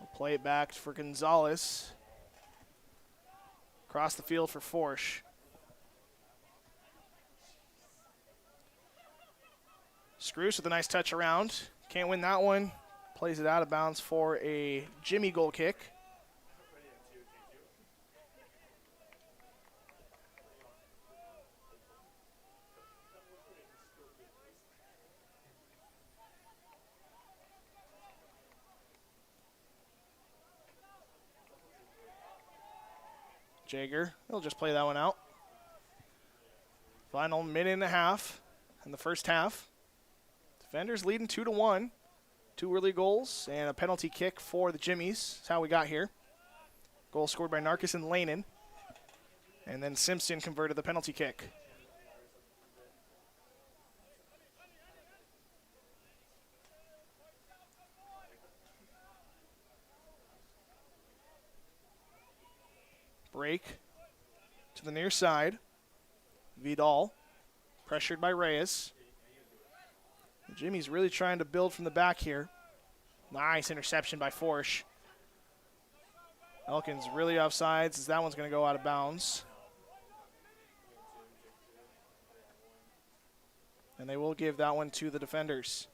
We'll play it back for Gonzalez. Across the field for Forsch. Screws with a nice touch around. Can't win that one. Plays it out of bounds for a Jimmy goal kick. Jager, he'll just play that one out. Final minute and a half in the first half. Defenders leading 2-1. 2 early goals and a penalty kick for the Jimmies. That's how we got here. Goal scored by Narkis and Lanin. And then Simpson converted the penalty kick. Break to the near side. Vidal pressured by Reyes. Jimmy's really trying to build from the back here. Nice interception by Forsch. Elkins really offsides as that one's going to go out of bounds. And they will give that one to the defenders.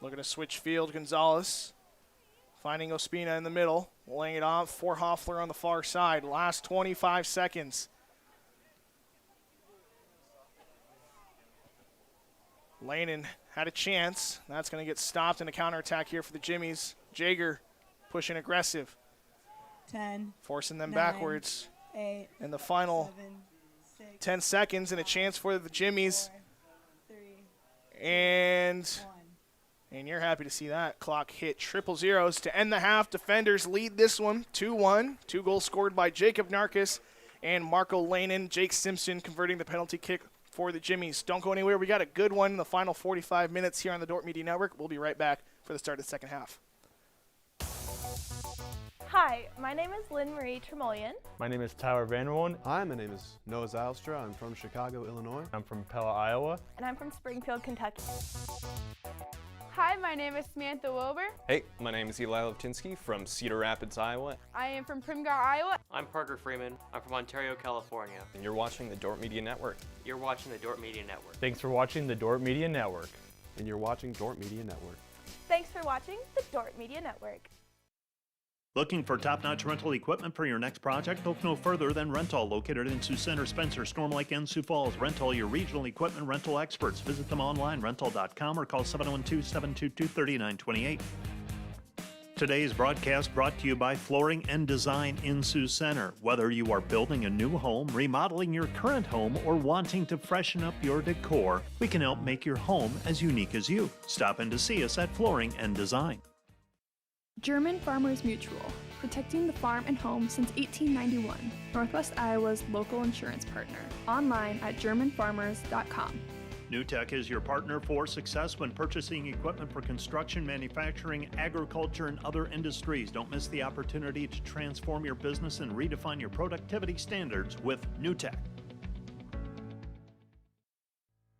Looking to switch field, Gonzalez. Finding Ospina in the middle. Laying it off for Hoffler on the far side. Last 25 seconds. Lanin had a chance. That's going to get stopped in a counterattack here for the Jimmies. Jager pushing aggressive. 10. Forcing them 9, backwards. 8. In the final 7, 6, 10 seconds and a chance for the Jimmies. 4, 3, And 1. And you're happy to see that clock hit triple zeros to end the half. Defenders lead this one 2-1. 2 goals scored by Jacob Narkis and Marco Lanin. Jake Simpson converting the penalty kick for the Jimmies. Don't go anywhere. We got a good one in the final 45 minutes here on the Dordt Media Network. We'll be right back for the start of the second half. Hi, my name is Lynn Marie Tremolian. My name is Tyler Vanderwoon. Hi, my name is Noah Zylstra. I'm from Chicago, Illinois. I'm from Pella, Iowa. And I'm from Springfield, Kentucky. Hi, my name is Samantha Wilbur. Hey, my name is Eli Levtinsky from Cedar Rapids, Iowa. I am from Primgar, Iowa. I'm Parker Freeman. I'm from Ontario, California. And you're watching the Dordt Media Network. You're watching the Dordt Media Network. Thanks for watching the Dordt Media Network. And you're watching Dordt Media Network. Thanks for watching the Dordt Media Network. Looking for top-notch rental equipment for your next project? Look no further than Rental, located in Sioux Center, Spencer, Storm Lake, and Sioux Falls. Rental, your regional equipment rental experts. Visit them online, rental.com, or call 712-722-3928. Today's broadcast brought to you by Flooring and Design in Sioux Center. Whether you are building a new home, remodeling your current home, or wanting to freshen up your decor, we can help make your home as unique as you. Stop in to see us at Flooring and Design. German Farmers Mutual, protecting the farm and home since 1891. Northwest Iowa's local insurance partner. Online at germanfarmers.com. NewTek is your partner for success when purchasing equipment for construction, manufacturing, agriculture, and other industries. Don't miss the opportunity to transform your business and redefine your productivity standards with NewTek.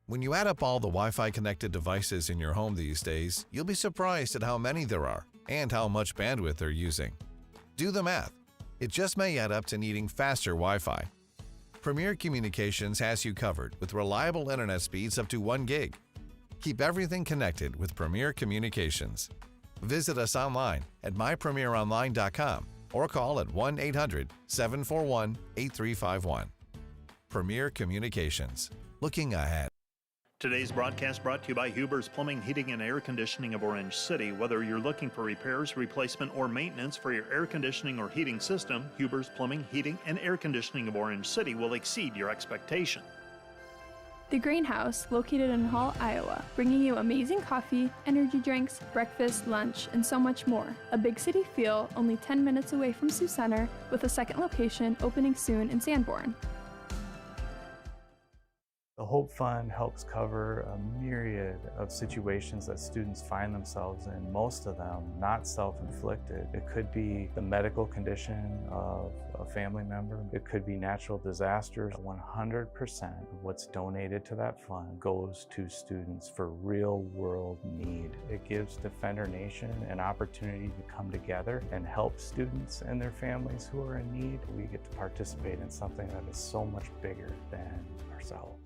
When you add up all the Wi-Fi connected devices in your home these days, you'll be surprised at how many there are and how much bandwidth they're using. Do the math. It just may add up to needing faster Wi-Fi. Premier Communications has you covered with reliable internet speeds up to 1 gig. Keep everything connected with Premier Communications. Visit us online at mypremieronline.com or call at 1-800-741-8351. Premier Communications. Looking ahead. Today's broadcast brought to you by Huber's Plumbing, Heating, and Air Conditioning of Orange City. Whether you're looking for repairs, replacement, or maintenance for your air conditioning or heating system, Huber's Plumbing, Heating, and Air Conditioning of Orange City will exceed your expectation. The Greenhouse, located in Hall, Iowa, bringing you amazing coffee, energy drinks, breakfast, lunch, and so much more. A big city feel, only 10 minutes away from Sioux Center, with a second location opening soon in Sanborn. The The Hope Fund helps cover a myriad of situations that students find themselves in, most of them not self-inflicted. It could be the medical condition of a family member. It could be natural disasters. 100% of what's donated to that fund goes to students for real-world need. It gives Defender Nation an opportunity to come together and help students and their families who are in need. We get to participate in something that is so much bigger than ourselves.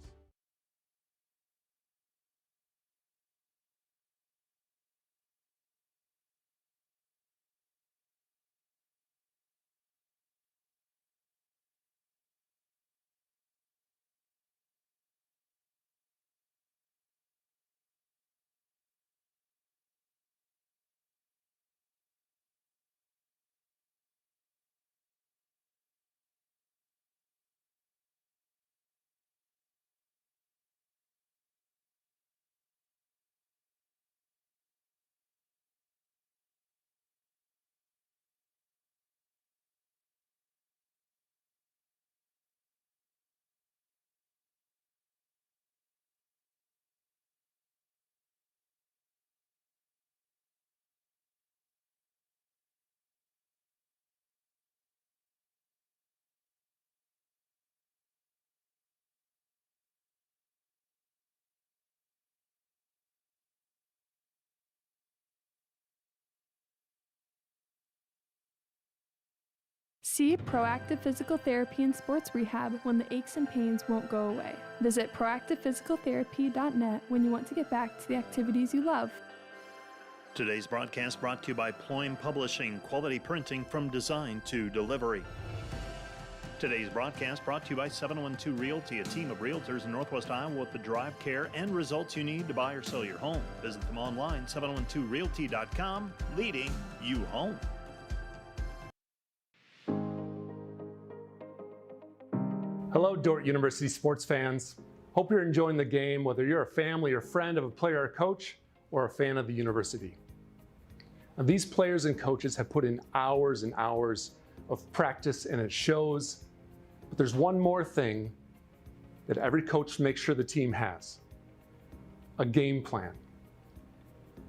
See Proactive Physical Therapy and Sports Rehab when the aches and pains won't go away. Visit proactivephysicaltherapy.net when you want to get back to the activities you love. Today's broadcast brought to you by Ployne Publishing, quality printing from design to delivery. Today's broadcast brought to you by 712 Realty, a team of realtors in Northwest Iowa with the drive, care, and results you need to buy or sell your home. Visit them online, 712realty.com, leading you home. Hello, Dordt University sports fans. Hope you're enjoying the game, whether you're a family or friend of a player or coach, or a fan of the university. Now, these players and coaches have put in hours and hours of practice, and it shows. But there's one more thing that every coach makes sure the team has: a game plan.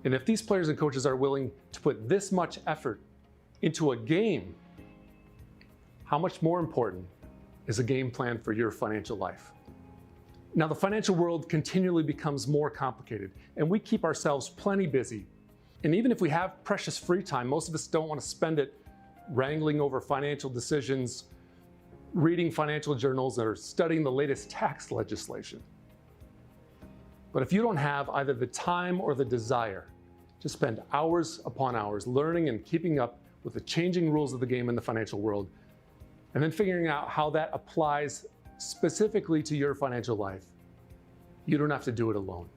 And if these players and coaches are willing to put this much effort into a game, how much more important is a game plan for your financial life? Now, the financial world continually becomes more complicated, and we keep ourselves plenty busy. And even if we have precious free time, most of us don't want to spend it wrangling over financial decisions, reading financial journals, or studying the latest tax legislation. But if you don't have either the time or the desire to spend hours upon hours learning and keeping up with the changing rules of the game in the financial world, and then figuring out how that applies specifically to your financial life, you don't have to do it alone.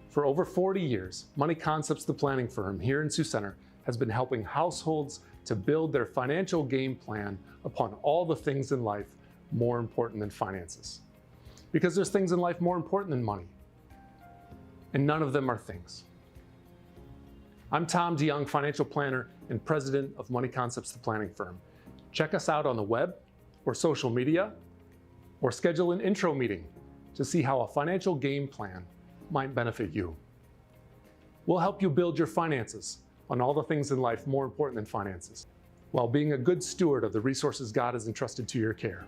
For over 40 years, Money Concepts, the planning firm here in Sioux Center, has been helping households to build their financial game plan upon all the things in life more important than finances. Because there's things in life more important than money, and none of them are things. I'm Tom DeYoung, financial planner and president of Money Concepts, the planning firm. Check us out on the web or social media, or schedule an intro meeting to see how a financial game plan might benefit you. We'll help you build your finances on all the things in life more important than finances, while being a good steward of the resources God has entrusted to your care.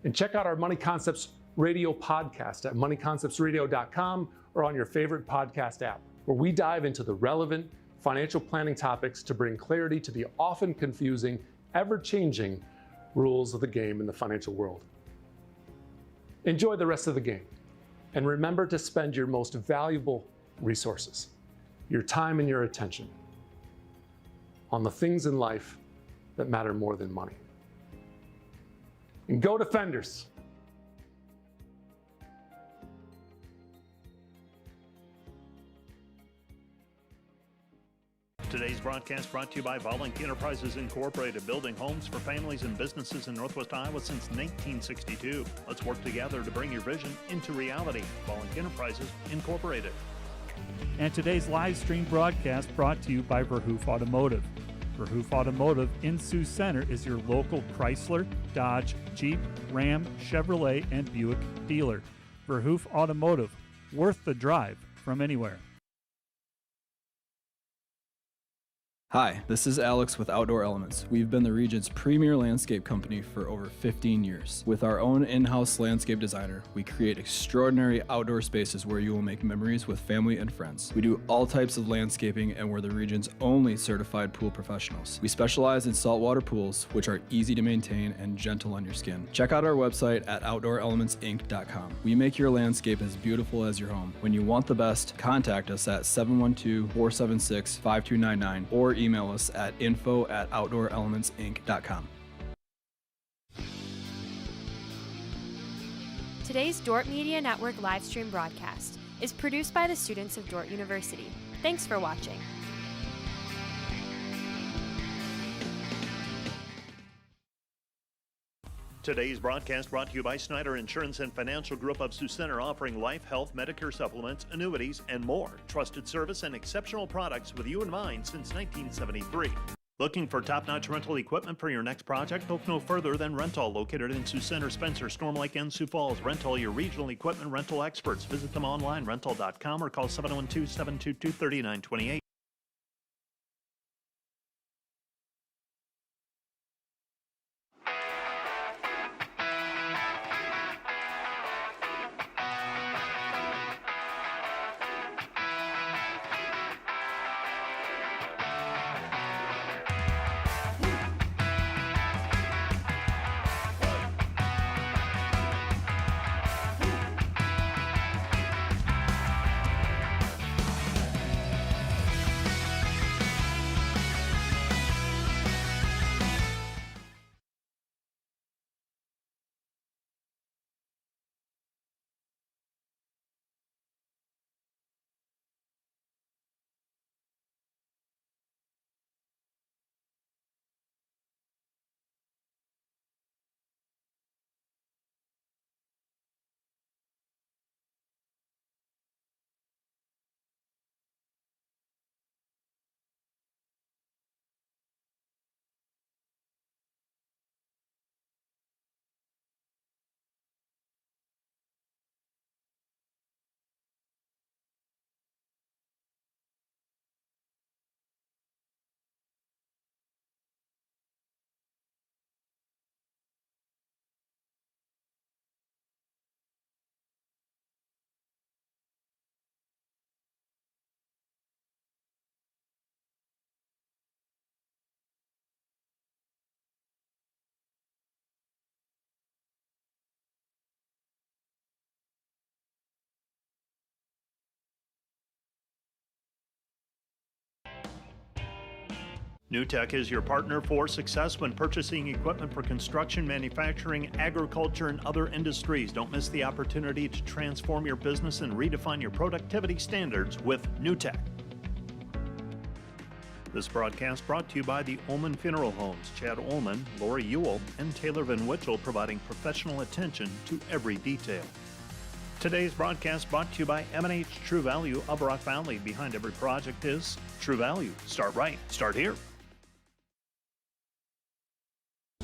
And check out our Money Concepts Radio podcast at moneyconceptsradio.com or on your favorite podcast app, where we dive into the relevant financial planning topics to bring clarity to the often confusing, ever-changing rules of the game in the financial world. Enjoy the rest of the game, and remember to spend your most valuable resources, your time and your attention, on the things in life that matter more than money. And go Defenders! Today's broadcast brought to you by Volink Enterprises Incorporated, building homes for families and businesses in Northwest Iowa since 1962. Let's work together to bring your vision into reality. Volink Enterprises Incorporated. And today's live stream broadcast brought to you by Verhoof Automotive. Verhoof Automotive in Sioux Center is your local Chrysler, Dodge, Jeep, Ram, Chevrolet, and Buick dealer. Verhoof Automotive, worth the drive from anywhere. Hi, this is Alex with Outdoor Elements. We've been the region's premier landscape company for over 15 years. With our own in-house landscape designer, we create extraordinary outdoor spaces where you will make memories with family and friends. We do all types of landscaping and we're the region's only certified pool professionals. We specialize in saltwater pools, which are easy to maintain and gentle on your skin. Check out our website at OutdoorElementsInc.com. We make your landscape as beautiful as your home. When you want the best, contact us at 712-476-5299 or email us at info@OutdoorElementsInc.com. Today's Dordt Media Network livestream broadcast is produced by the students of Dordt University. Thanks for watching. Today's broadcast brought to you by Snyder Insurance and Financial Group of Sioux Center, offering life, health, Medicare supplements, annuities, and more. Trusted service and exceptional products with you in mind since 1973. Looking for top-notch rental equipment for your next project? Look no further than Rental, located in Sioux Center, Spencer, Storm Lake, and Sioux Falls. Rental, your regional equipment rental experts. Visit them online, rental.com, or call 712-722-3928. NewTek is your partner for success when purchasing equipment for construction, manufacturing, agriculture, and other industries. Don't miss the opportunity to transform your business and redefine your productivity standards with NewTek. This broadcast brought to you by the Ullman Funeral Homes. Chad Ullman, Lori Ewell, and Taylor Van Witchell, providing professional attention to every detail. Today's broadcast brought to you by M&H True Value of Rock Valley. Behind every project is True Value. Start right. Start here.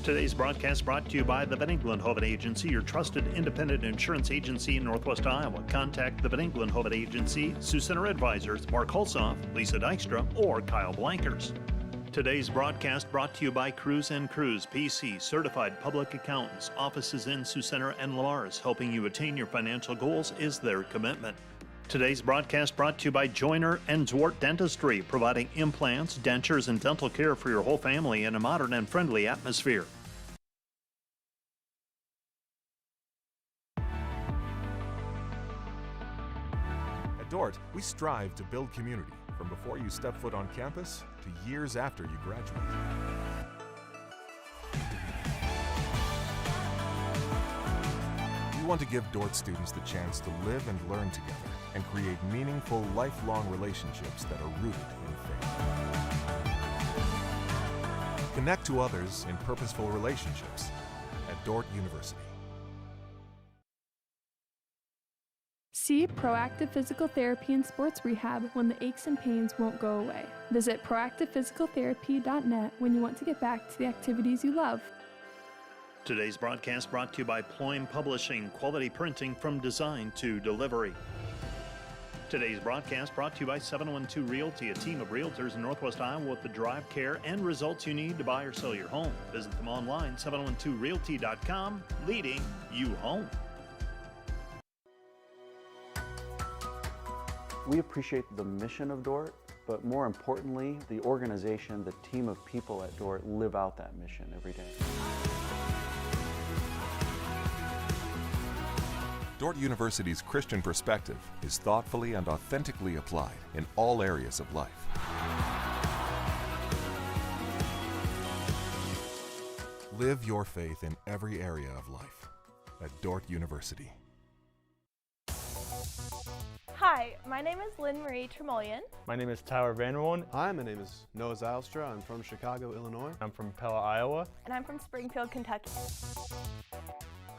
Today's broadcast brought to you by the Van Engelen-Hoven Agency, your trusted independent insurance agency in Northwest Iowa. Contact the Van Engelen-Hoven Agency, Sioux Center Advisors, Mark Hulsoff, Lisa Dykstra, or Kyle Blankers. Today's broadcast brought to you by Cruz & Cruz, PC, certified public accountants. Offices in Sioux Center and Lamar's, helping you attain your financial goals is their commitment. Today's broadcast brought to you by Joyner and Dordt Dentistry, providing implants, dentures, and dental care for your whole family in a modern and friendly atmosphere. At Dordt, we strive to build community from before you step foot on campus to years after you graduate. We want to give Dordt students the chance to live and learn together and create meaningful, lifelong relationships that are rooted in faith. Connect to others in purposeful relationships at Dordt University. See Proactive Physical Therapy and Sports Rehab when the aches and pains won't go away. Visit proactivephysicaltherapy.net when you want to get back to the activities you love. Today's broadcast brought to you by Ployne Publishing, quality printing from design to delivery. Today's broadcast brought to you by 712 Realty, a team of realtors in Northwest Iowa with the drive, care, and results you need to buy or sell your home. Visit them online, 712realty.com, leading you home. We appreciate the mission of Dordt, but more importantly, the organization, the team of people at Dordt live out that mission every day. Dordt University's Christian perspective is thoughtfully and authentically applied in all areas of life. Live your faith in every area of life at Dordt University. Hi, my name is Lynn Marie Tremollion. My name is Tyler Vanderwoon. Hi, my name is Noah Zylstra. I'm from Chicago, Illinois. I'm from Pella, Iowa. And I'm from Springfield, Kentucky.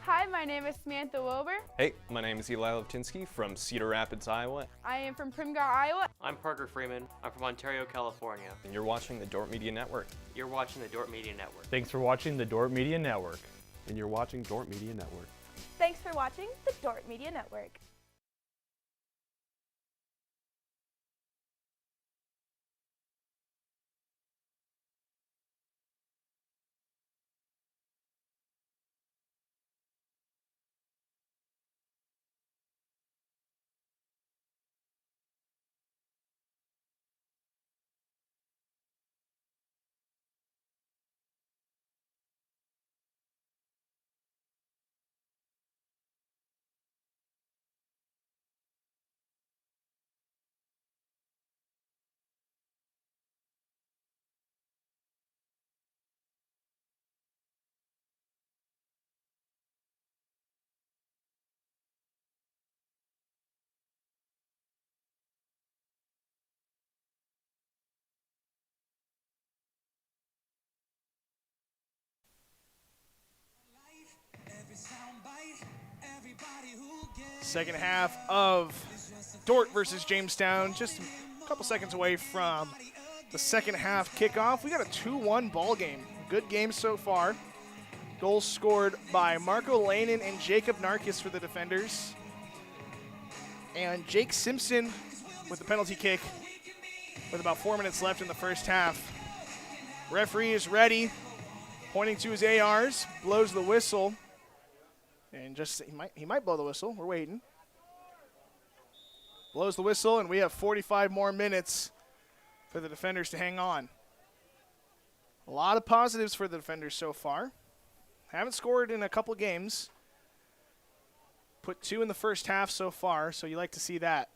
Hi, my name is Samantha Wilbur. Hey, my name is Eli Levtinsky from Cedar Rapids, Iowa. I am from Primgar, Iowa. I'm Parker Freeman. I'm from Ontario, California. And you're watching the Dordt Media Network. You're watching the Dordt Media Network. Thanks for watching the Dordt Media Network. And you're watching Dordt Media Network. Thanks for watching the Dordt Media Network. Second half of Dordt versus Jamestown, just a couple seconds away from the second half kickoff. We got a 2-1 ball game. Good game so far. Goals scored by Marco Lanin and Jacob Narkis for the defenders. And Jake Simpson with the penalty kick with about 4 minutes left in the first half. Referee is ready, pointing to his ARs, blows the whistle. And just he might blow the whistle. We're waiting. Blows the whistle, and we have 45 more minutes for the defenders to hang on. A lot of positives for the defenders so far. Haven't scored in a couple games. Put 2 in the first half so far, so you like to see that.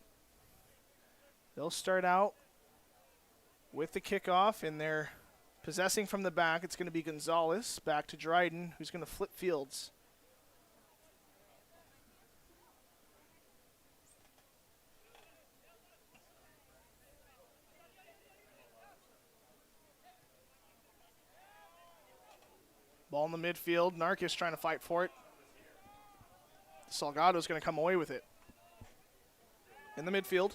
They'll start out with the kickoff, and they're possessing from the back. It's going to be Gonzalez back to Dryden, who's going to flip fields. Ball in the midfield. Narkis trying to fight for it. Salgado's going to come away with it. In the midfield.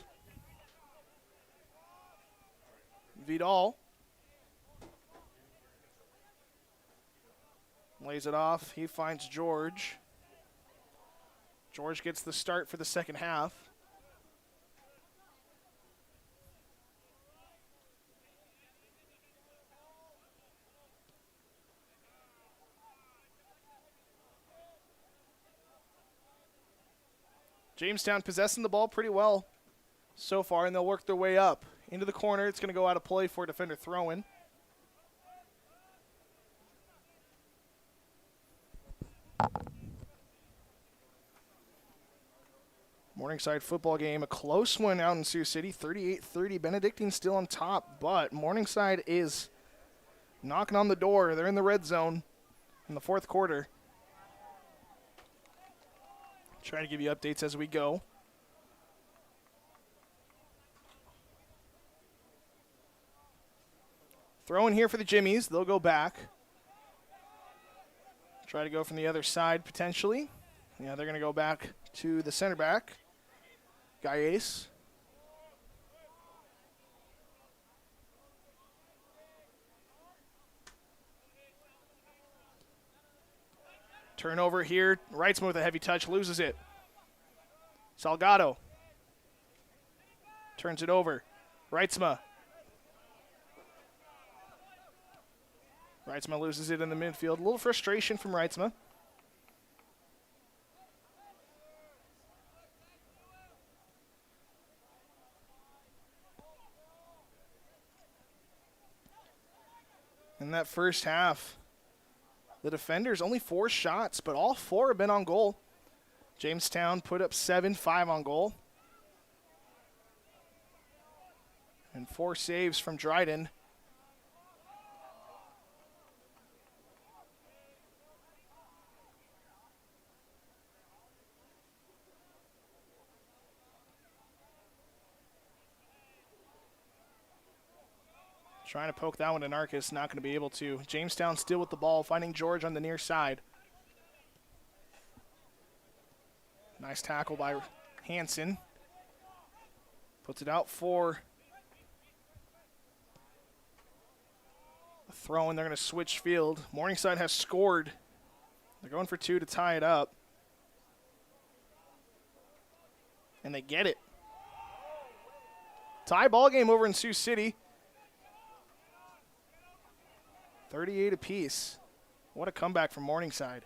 Vidal. Lays it off. He finds George. George gets the start for the second half. Jamestown possessing the ball pretty well so far, and they'll work their way up. Into the corner, it's going to go out of play for a defender throw-in. Morningside football game, a close one out in Sioux City, 38-30. Benedictine still on top, but Morningside is knocking on the door. They're in the red zone in the fourth quarter. Trying to give you updates as we go. Throw in here for the Jimmies. They'll go back. Try to go from the other side potentially. Yeah, they're going to go back to the center back. Gaius. Turnover here. Reitzma with a heavy touch, loses it. Salgado turns it over. Reitzma. Reitzma loses it in the midfield. A little frustration from Reitzma. In that first half, the defenders only 4 shots, but all 4 have been on goal. Jamestown put up 7-5 on goal. And 4 saves from Dryden. Trying to poke that one to Narcus, not going to be able to. Jamestown still with the ball, finding George on the near side. Nice tackle by Hansen. Puts it out for a throw, and they're going to switch field. Morningside has scored. They're going for 2 to tie it up. And they get it. Tie ball game over in Sioux City. 38 apiece. What a comeback from Morningside.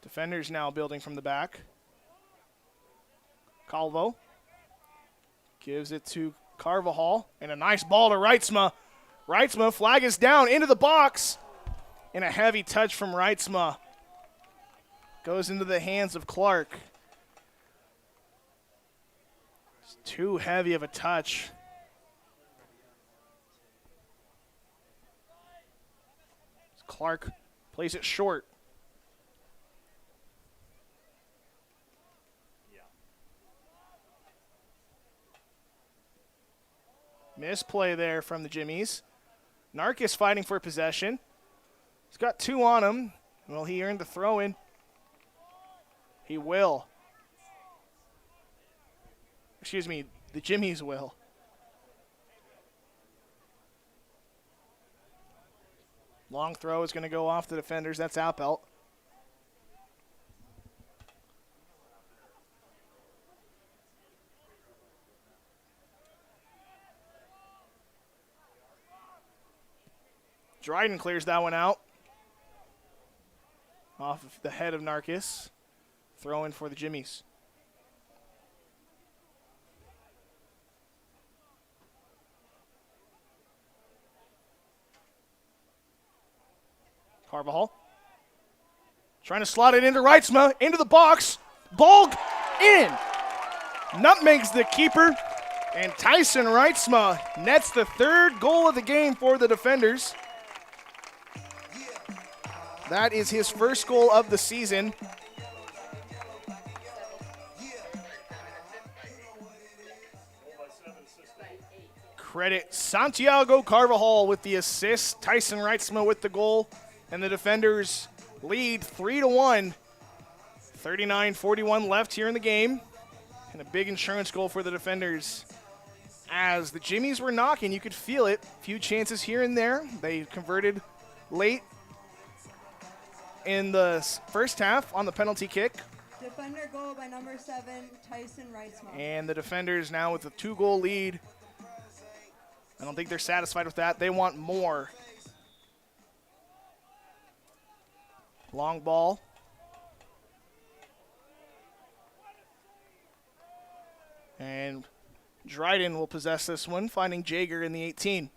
Defenders now building from the back. Calvo gives it to Carvajal, and a nice ball to Reitzma. Reitzma, flag is down into the box, and a heavy touch from Reitzma. Goes into the hands of Clark. It's too heavy of a touch. Clark plays it short. Misplay there from the Jimmies. Narcus fighting for possession. He's got 2 on him. Well, he earned the throw-in. He will. Excuse me, the Jimmies will. Long throw is going to go off the defenders. That's Appelt. Dryden clears that one out. Off of the head of Narcus. Throw in for the Jimmies. Carvajal trying to slot it into Reitzma, into the box. Ball in. Nutmegs the keeper, and Tyson Reitzma nets the 3rd goal of the game for the defenders. That is his first goal of the season. Credit Santiago Carvajal with the assist, Tyson Reitzma with the goal. And the defenders lead 3-1. 39-41 left here in the game. And a big insurance goal for the defenders. As the Jimmies were knocking, you could feel it. A few chances here and there. They converted late in the first half on the penalty kick. Defender goal by number 7, Tyson Reitzma. And the defenders now with a 2-goal lead. I don't think they're satisfied with that. They want more. Long ball. And Dryden will possess this one, finding Jager in the 18.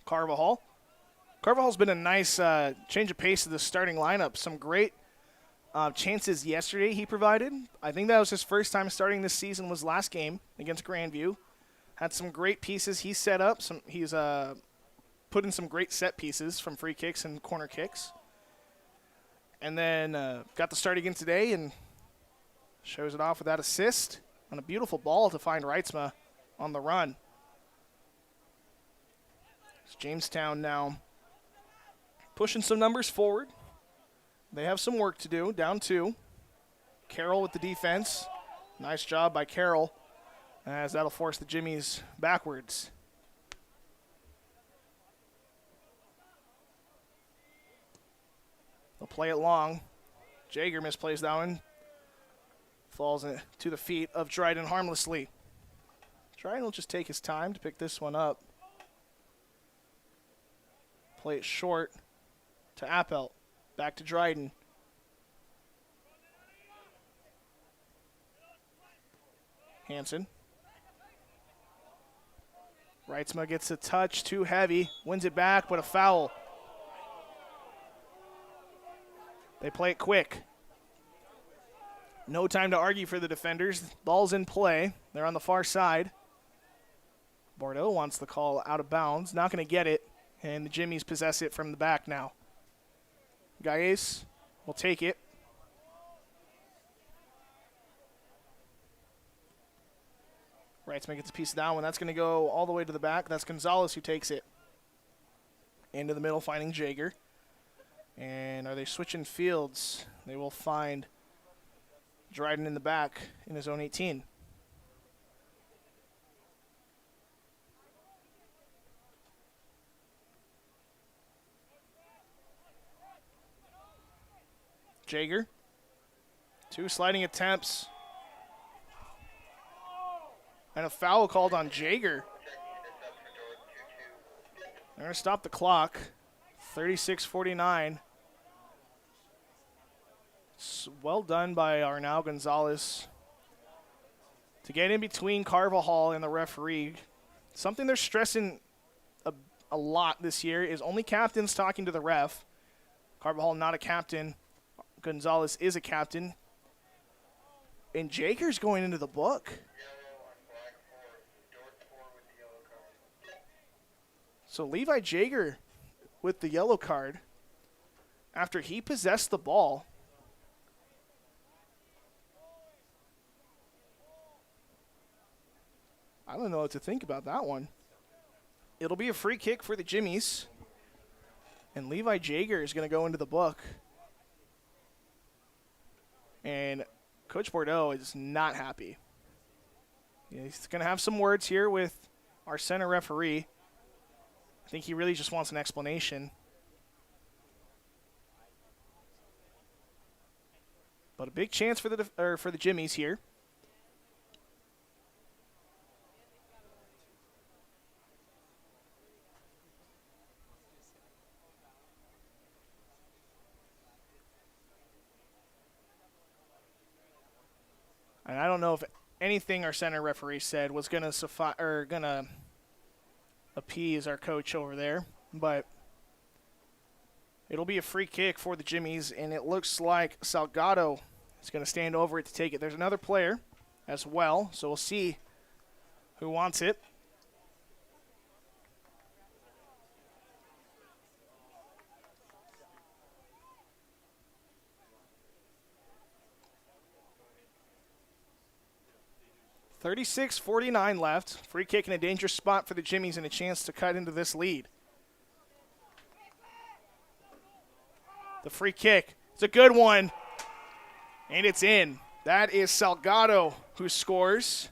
Carvajal. Carvajal's been a nice change of pace to the starting lineup. Some great chances yesterday he provided. I think that was his first time starting this season, was last game against Grandview. had some great pieces he set up. He's put in some great set pieces from free kicks and corner kicks. And then got the start again today and shows it off with that assist on a beautiful ball to find Reitzma on the run. It's Jamestown now pushing some numbers forward. They have some work to do, down 2. Carroll with the defense. Nice job by Carroll, as that'll force the Jimmies backwards. They'll play it long. Jaeger misplays that one. Falls to the feet of Dryden harmlessly. Dryden will just take his time to pick this one up. Play it short to Appelt. Back to Dryden. Hansen. Reitzma gets a touch, too heavy. Wins it back, but a foul. They play it quick. No time to argue for the defenders. Ball's in play. They're on the far side. Bordeaux wants the call out of bounds. Not going to get it. And the Jimmies possess it from the back now. Gaes will take it. Reitzman gets a piece of that one. That's going to go all the way to the back. That's Gonzalez who takes it. Into the middle, finding Jaeger. And are they switching fields? They will find Dryden in the back in his own 18. Jaeger. 2 sliding attempts. And a foul called on Jaeger. They're going to stop the clock. 36-49. Well done by Arnau Gonzalez to get in between Carvajal and the referee. Something they're stressing a lot this year is only captains talking to the ref. Carvajal not a captain. Gonzalez is a captain. And Jaeger's going into the book. So Levi Jaeger with the yellow card after he possessed the ball. I don't know what to think about that one. It'll be a free kick for the Jimmies. And Levi Jaeger is going to go into the book. And Coach Bordeaux is not happy. He's going to have some words here with our center referee. I think he really just wants an explanation. But a big chance for the Jimmies here. And I don't know if anything our center referee said was going to suffice or going to appease our coach over there, but it'll be a free kick for the Jimmies, and it looks like Salgado is going to stand over it to take it. There's another player as well, so we'll see who wants it. .36-49 left. Free kick in a dangerous spot for the Jimmies and a chance to cut into this lead. The free kick. It's a good one. And it's in. That is Salgado who scores.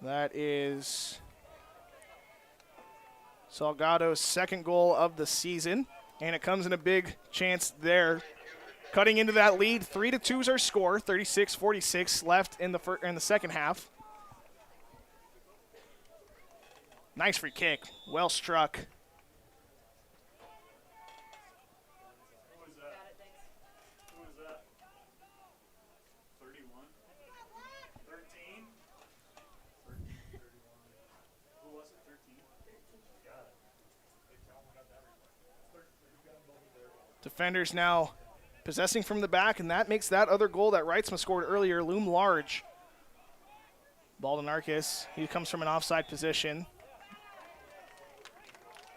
That is Salgado's second goal of the season. And it comes in a big chance there. Cutting into that lead, 3-2 is our score. 36-46 left in the second half. Nice free kick, well struck. Who was that? 31? 13? 31. Who was it? 13? Got it. Defenders now Possessing from the back, and that makes that other goal that Reitzma scored earlier loom large. Ball to Narkis. He comes from an offside position.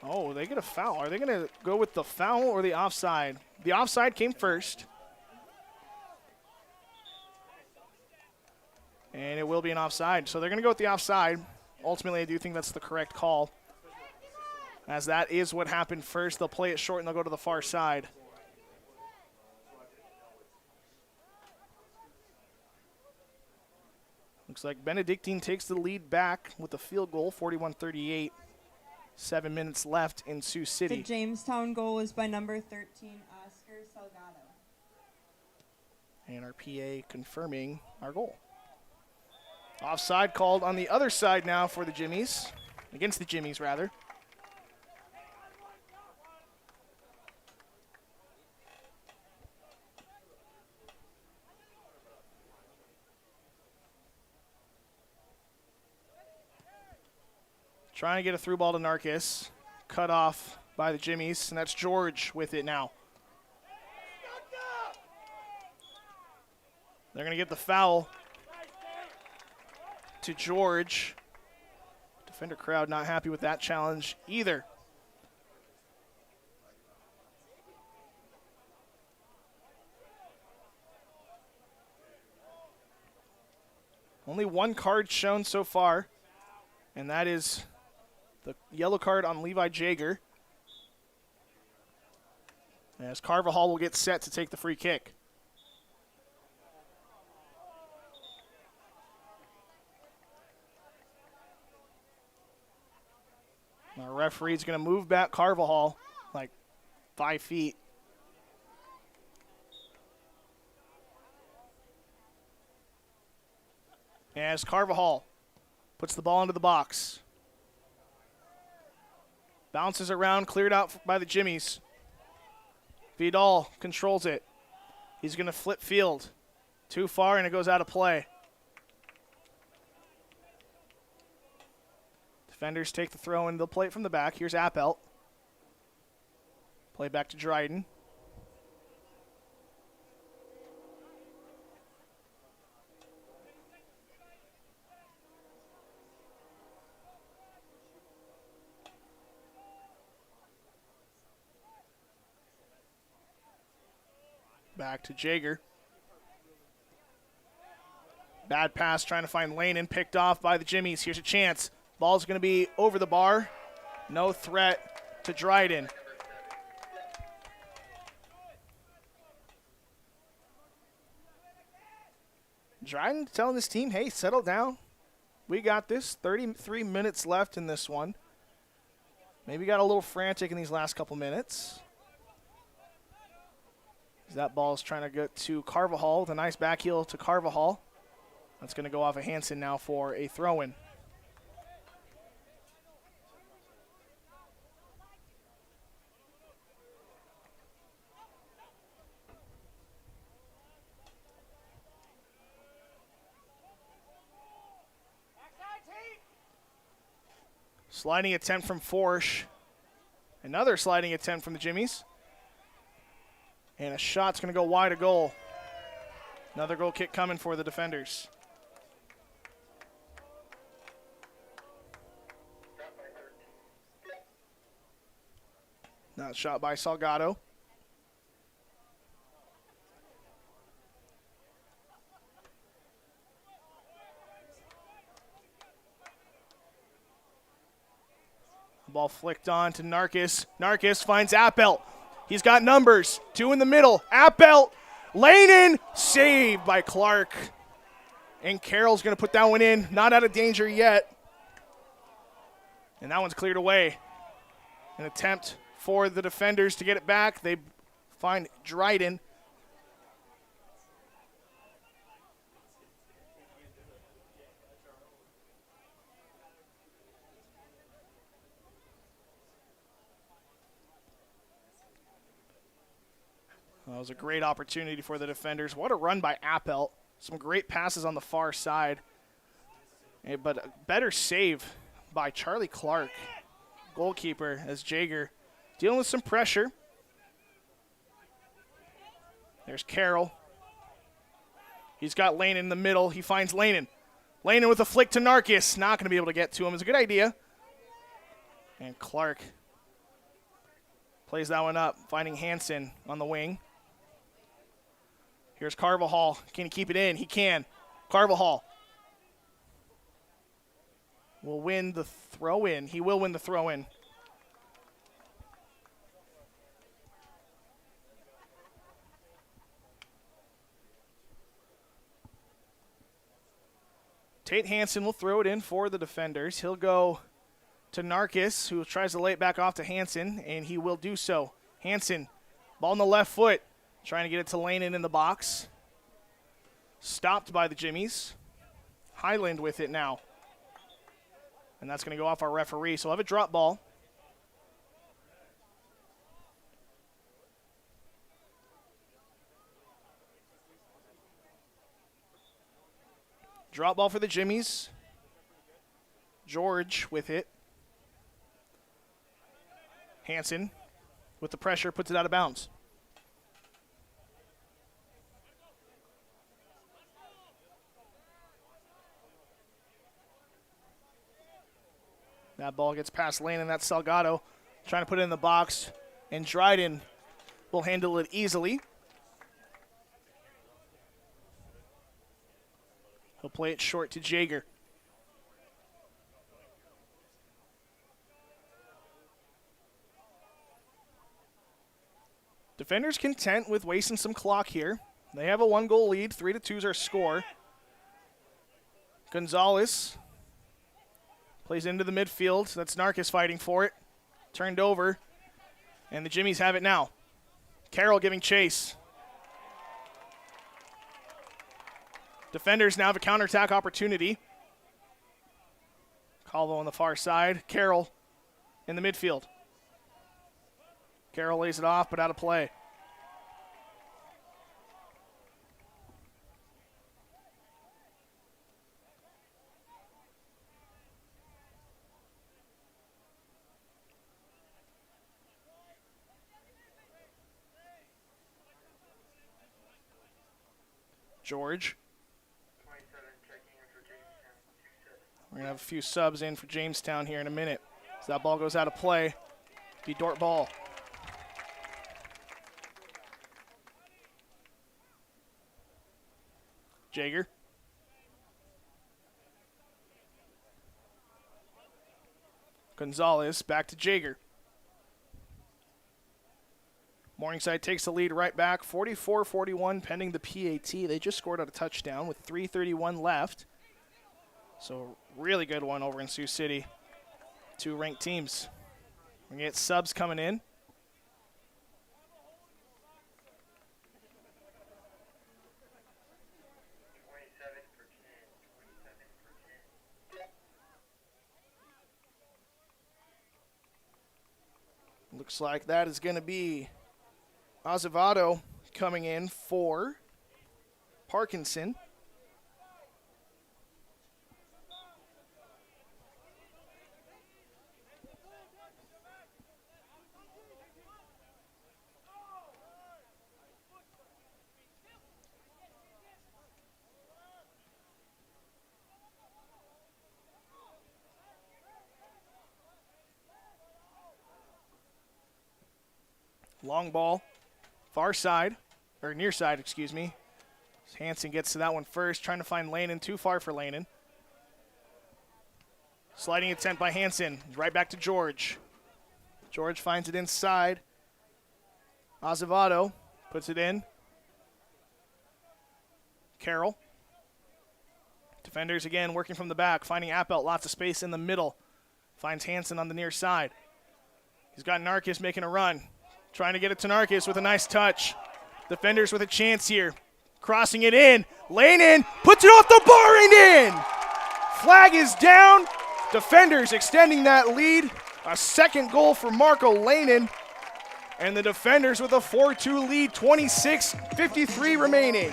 Oh, they get a foul. Are they going to go with the foul or the offside? The offside came first. And it will be an offside. So they're going to go with the offside. Ultimately, I do think that's the correct call, as that is what happened first. They'll play it short and they'll go to the far side. Looks like Benedictine takes the lead back with a field goal, 41-38. 7 minutes left in Sioux City. The Jamestown goal was by number 13, Oscar Salgado. And our PA confirming our goal. Offside called on the other side now for the Jimmies. Against the Jimmies, rather. Trying to get a through ball to Narkis. Cut off by the Jimmies, and that's George with it now. They're going to get the foul to George. Defender crowd not happy with that challenge either. Only one card shown so far, and that is the yellow card on Levi Jager, as Carvajal will get set to take the free kick. Our referee's going to move back Carvajal like 5 feet. As Carvajal puts the ball into the box. Bounces around, cleared out by the Jimmies. Vidal controls it. He's going to flip field. Too far, and it goes out of play. Defenders take the throw, and they'll play it from the back. Here's Appelt. Play back to Dryden. Back to Jager. Bad pass trying to find lane and picked off by the Jimmies. Here's a chance. Ball's going to be over the bar. No threat to Dryden. Dryden telling this team, hey, settle down. We got this. 33 minutes left in this one. Maybe got a little frantic in these last couple minutes. That ball is trying to get to Carvajal with a nice back heel to Carvajal. That's going to go off of Hansen now for a throw-in. Sliding attempt from Forsch. Another sliding attempt from the Jimmies. And a shot's going to go wide of goal. Another goal kick coming for the defenders. Now shot by Salgado. Ball flicked on to Narkis. Narkis finds Appelt. He's got numbers. 2 in the middle. Appelt. Lane in. Saved by Clark. And Carroll's going to put that one in. Not out of danger yet. And that one's cleared away. An attempt for the defenders to get it back. They find Dryden. That was a great opportunity for the defenders. What a run by Appelt. Some great passes on the far side. But a better save by Charlie Clark, goalkeeper, as Jager dealing with some pressure. There's Carroll. He's got Lane in the middle. He finds Lanen. Lanen with a flick to Narkis. Not going to be able to get to him. It's a good idea. And Clark plays that one up, finding Hansen on the wing. Here's Carvajal. Can he keep it in? He can. Carvajal will win the throw-in. He will win the throw-in. Tate Hansen will throw it in for the defenders. He'll go to Narkis, who tries to lay it back off to Hansen, and he will do so. Hansen, ball on the left foot, trying to get it to Lanen in the box. Stopped by the Jimmies. Highland with it now. And that's going to go off our referee, so we'll have a drop ball. Drop ball for the Jimmies. George with it. Hansen with the pressure puts it out of bounds. That ball gets past Lane, and that's Salgado trying to put it in the box. And Dryden will handle it easily. He'll play it short to Jaeger. Defenders content with wasting some clock here. They have a 1-goal lead. 3-2 is our score. Gonzalez plays into the midfield. That's Narkis fighting for it. Turned over. And the Jimmies have it now. Carroll giving chase. Defenders now have a counterattack opportunity. Calvo on the far side. Carroll in the midfield. Carroll lays it off, but out of play. George. We're going to have a few subs in for Jamestown here in a minute. So that ball goes out of play. Be Dordt ball. Jaeger. Gonzalez back to Jaeger. Morningside takes the lead right back, 44-41 pending the PAT. They just scored out a touchdown with 3:31 left. So really good one over in Sioux City. Two ranked teams. We get subs coming in. Looks like that is going to be Azevedo coming in for Parkinson. Long ball, far side, or near side, excuse me. Hansen gets to that one first, trying to find Lanen, too far for Lanen. Sliding attempt by Hansen, right back to George. George finds it inside. Azevedo puts it in. Carroll. Defenders again working from the back, finding Appelt, lots of space in the middle. Finds Hansen on the near side. He's got Narkis making a run. Trying to get it to Narkis with a nice touch. Defenders with a chance here. Crossing it in. Lanen puts it off the bar and in. Flag is down. Defenders extending that lead. A second goal for Marco Lanen. And the defenders with a 4-2 lead, 26:53 remaining.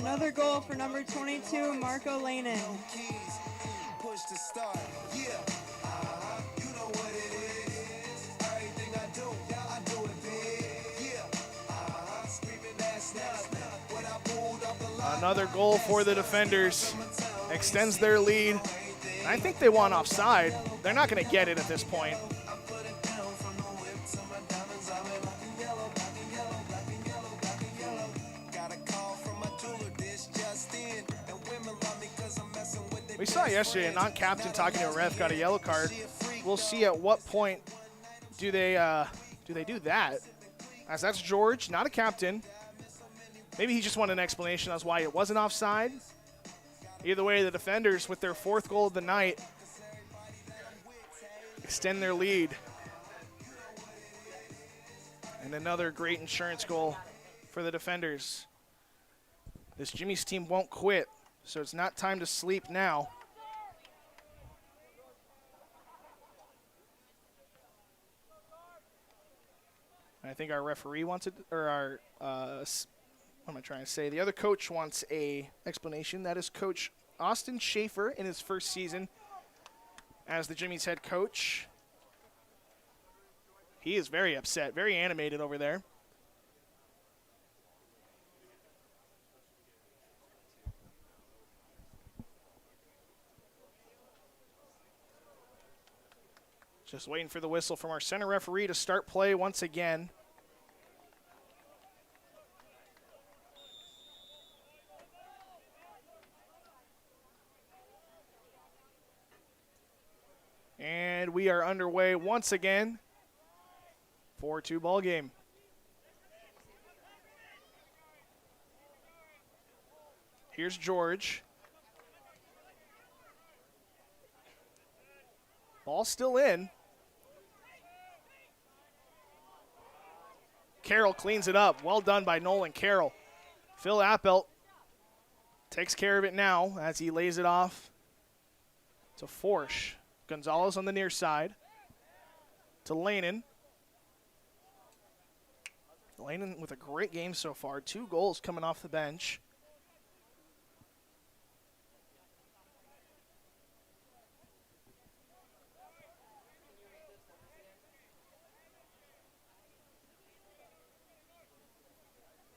Another goal for number 22, Marco Lanin. Push to start. Yeah. You know what it is. Everything I do it big. Yeah. Screaming that snap. When I pulled off the line. Another goal for the defenders. Extends their lead. I think they want offside. They're not going to get it at this point. We saw yesterday a non-captain talking to a ref got a yellow card. We'll see at what point do they do that. As that's George, not a captain. Maybe he just wanted an explanation as why it wasn't offside. Either way, the defenders, with their 4th goal of the night, extend their lead. And another great insurance goal for the defenders. This Jimmy's team won't quit, so it's not time to sleep now. I think our referee wants it, or our, what am I trying to say? The other coach wants a explanation. That is Coach Austin Schaefer in his first season as the Jimmy's head coach. He is very upset, very animated over there. Just waiting for the whistle from our center referee to start play once again. And we are underway once again. 4-2 ball game. Here's George. Ball still in. Carroll cleans it up. Well done by Nolan Carroll. Phil Appelt takes care of it now as he lays it off to Forsch. Gonzalez on the near side to Lanin. Lanin with a great game so far. 2 goals coming off the bench.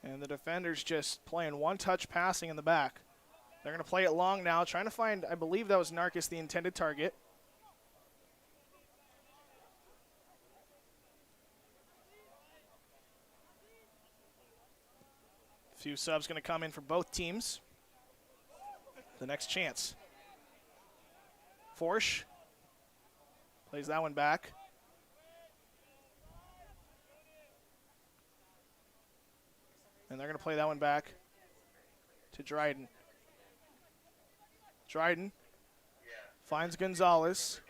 And the defenders just playing one-touch passing in the back. They're going to play it long now, trying to find, I believe that was Narcus, the intended target. Few subs going to come in for both teams. The next chance. Forsch plays that one back. And they're going to play that one back to Dryden. Dryden finds Gonzalez.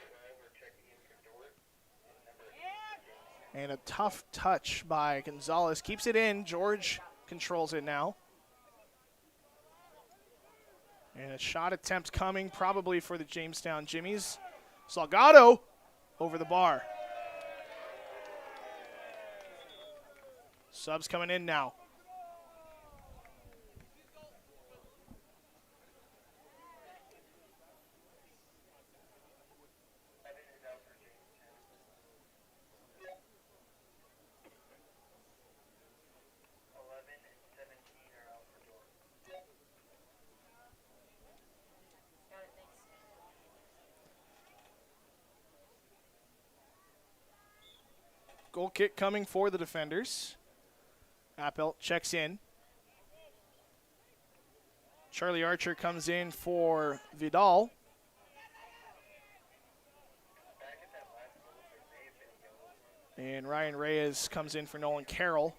And a tough touch by Gonzalez. Keeps it in. George controls it now. And a shot attempt coming probably for the Jamestown Jimmies. Salgado over the bar. Subs coming in now. Goal kick coming for the defenders. Appelt checks in. Charlie Archer comes in for Vidal. And Ryan Reyes comes in for Nolan Carroll.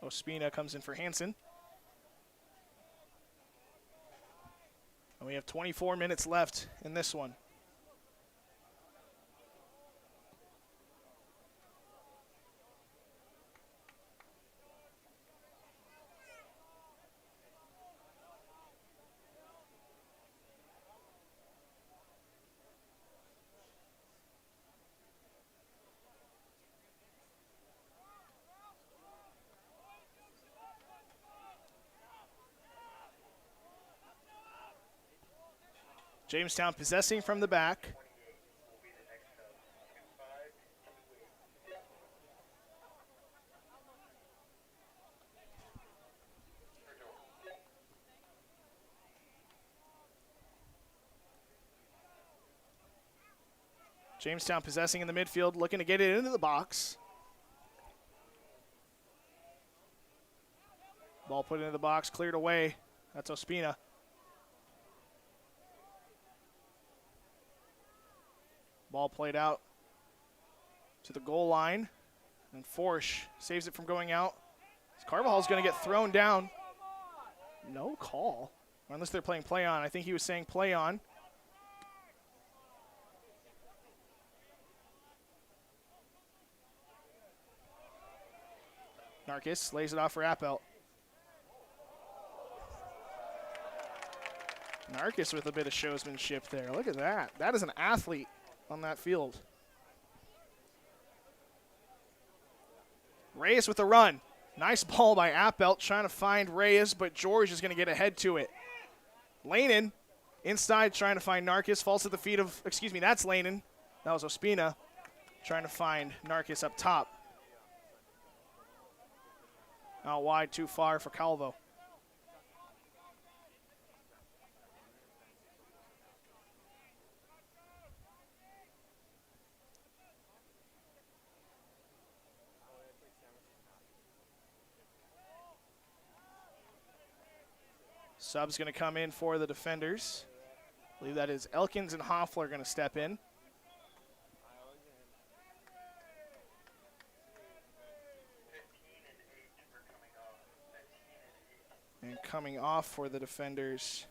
Ospina comes in for Hansen. And we have 24 minutes left in this one. Jamestown possessing from the back. Jamestown possessing in the midfield, looking to get it into the box. Ball put into the box, cleared away. That's Ospina. Ball played out to the goal line. And Forsch saves it from going out. Carvajal's going to get thrown down. No call. Or unless they're playing play on. I think he was saying play on. Narkis lays it off for Appelt. Narkis with a bit of showsmanship there. Look at that. That is an athlete on that field. Reyes with a run. Nice ball by Appelt trying to find Reyes, but George is going to get ahead to it. Lanin inside trying to find Narkis. Falls at the feet of, that's Lanin. That was Ospina trying to find Narkis up top. Out wide, too far for Calvo. Sub's going to come in for the defenders. I believe that is Elkins and Hoffler going to step in. And coming off for the defenders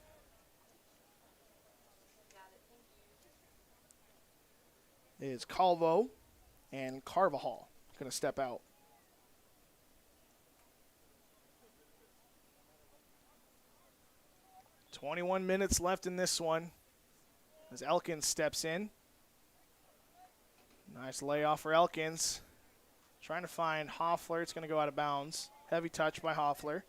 is Calvo and Carvajal going to step out. .21 minutes left in this one as Elkins steps in. Nice layoff for Elkins. Trying to find Hoffler. It's going to go out of bounds. Heavy touch by Hoffler.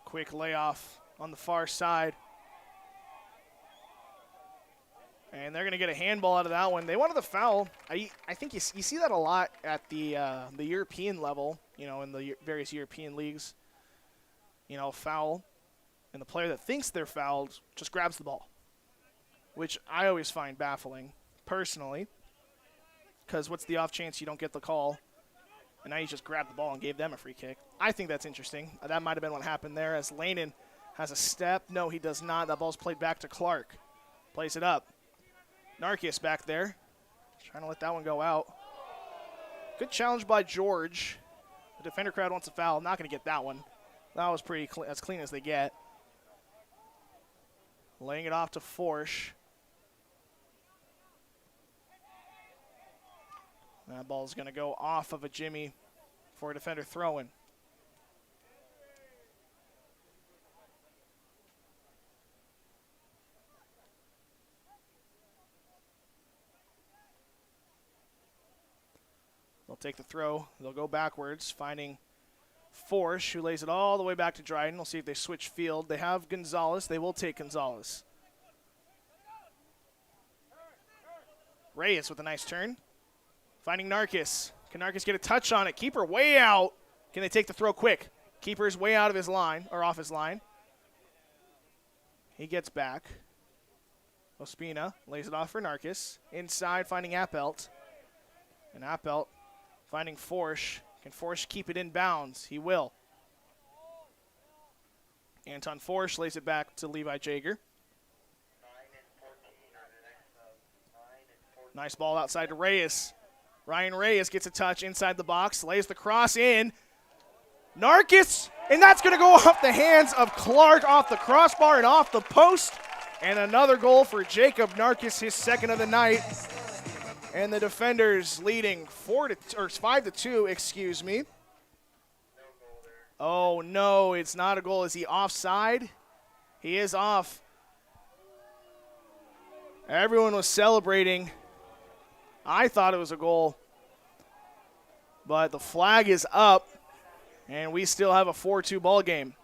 Quick layoff on the far side. And they're going to get a handball out of that one. They wanted the foul. I think you see that a lot at the European level, in the various European leagues. Foul. And the player that thinks they're fouled just grabs the ball, which I always find baffling, personally, because what's the off chance you don't get the call? And now you just grabbed the ball and gave them a free kick. I think that's interesting. That might have been what happened there as Lanin has a step. No, he does not. That ball's played back to Clark. Plays it up. Narkis back there. Trying to let that one go out. Good challenge by George. The defender crowd wants a foul. Not going to get that one. That was pretty as clean as they get. Laying it off to Forsch. That ball's going to go off of a Jimmy for a defender throw-in. They'll take the throw. They'll go backwards, finding Forsch, who lays it all the way back to Dryden. We'll see if they switch field. They have Gonzalez. They will take Gonzalez. Reyes with a nice turn. Finding Narkis. Can Narkis get a touch on it? Keeper way out. Can they take the throw quick? Keeper's way out of his line, or off his line. He gets back. Ospina lays it off for Narkis. Inside, finding Appelt. And Appelt finding Forsch. Can Forsch keep it in bounds? He will. Anton Forsch lays it back to Levi Jager. Nice ball outside to Reyes. Ryan Reyes gets a touch inside the box, lays the cross in. Narkis, and that's going to go off the hands of Clark, off the crossbar and off the post. And another goal for Jacob Narkis, his second of the night. And the defenders leading 5-2, excuse me. Oh no, it's not a goal. Is he offside? He is off. Everyone was celebrating. I thought it was a goal. But the flag is up, and we still have a 4-2 ball game.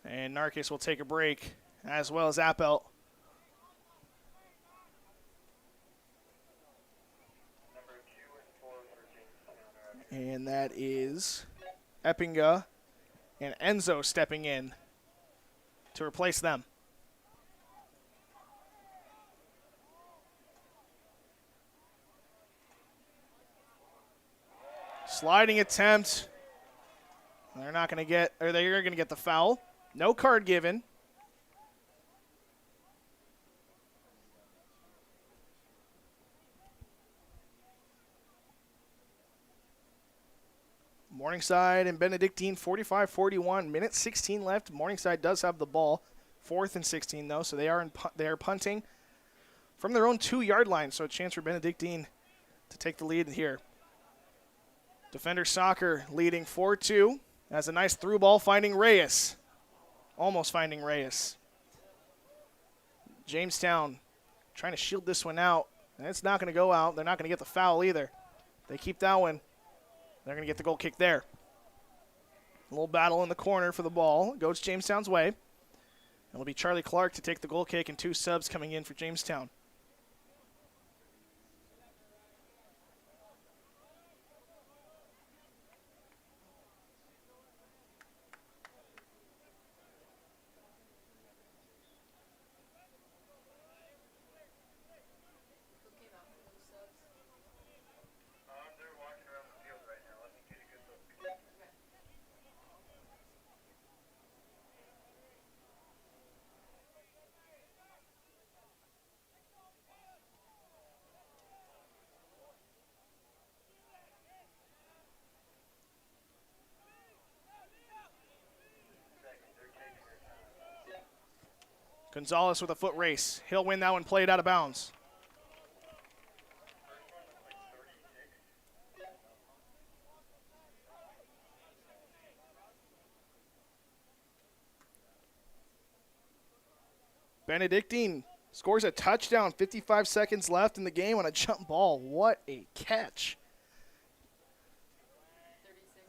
And Narkis will take a break, as well as Appelt. And that is Eppinga and Enzo stepping in to replace them. Sliding attempt. They're not going to get, or they're going to get the foul. No card given. Morningside and Benedictine 45-41. Minute 16 left. Morningside does have the ball. 4th and 16 though, so they are punting from their own 2-yard line. So a chance for Benedictine to take the lead here. Defender Soccer leading 4-2. Has a nice through ball finding Reyes. Almost finding Reyes. Jamestown trying to shield this one out. And it's not going to go out. They're not going to get the foul either. They keep that one. They're going to get the goal kick there. A little battle in the corner for the ball. It goes Jamestown's way. It'll be Charlie Clark to take the goal kick and 2 subs coming in for Jamestown. Gonzalez with a foot race. He'll win that one, played out of bounds. Benedictine scores a touchdown, 55 seconds left in the game on a jump ball. What a catch.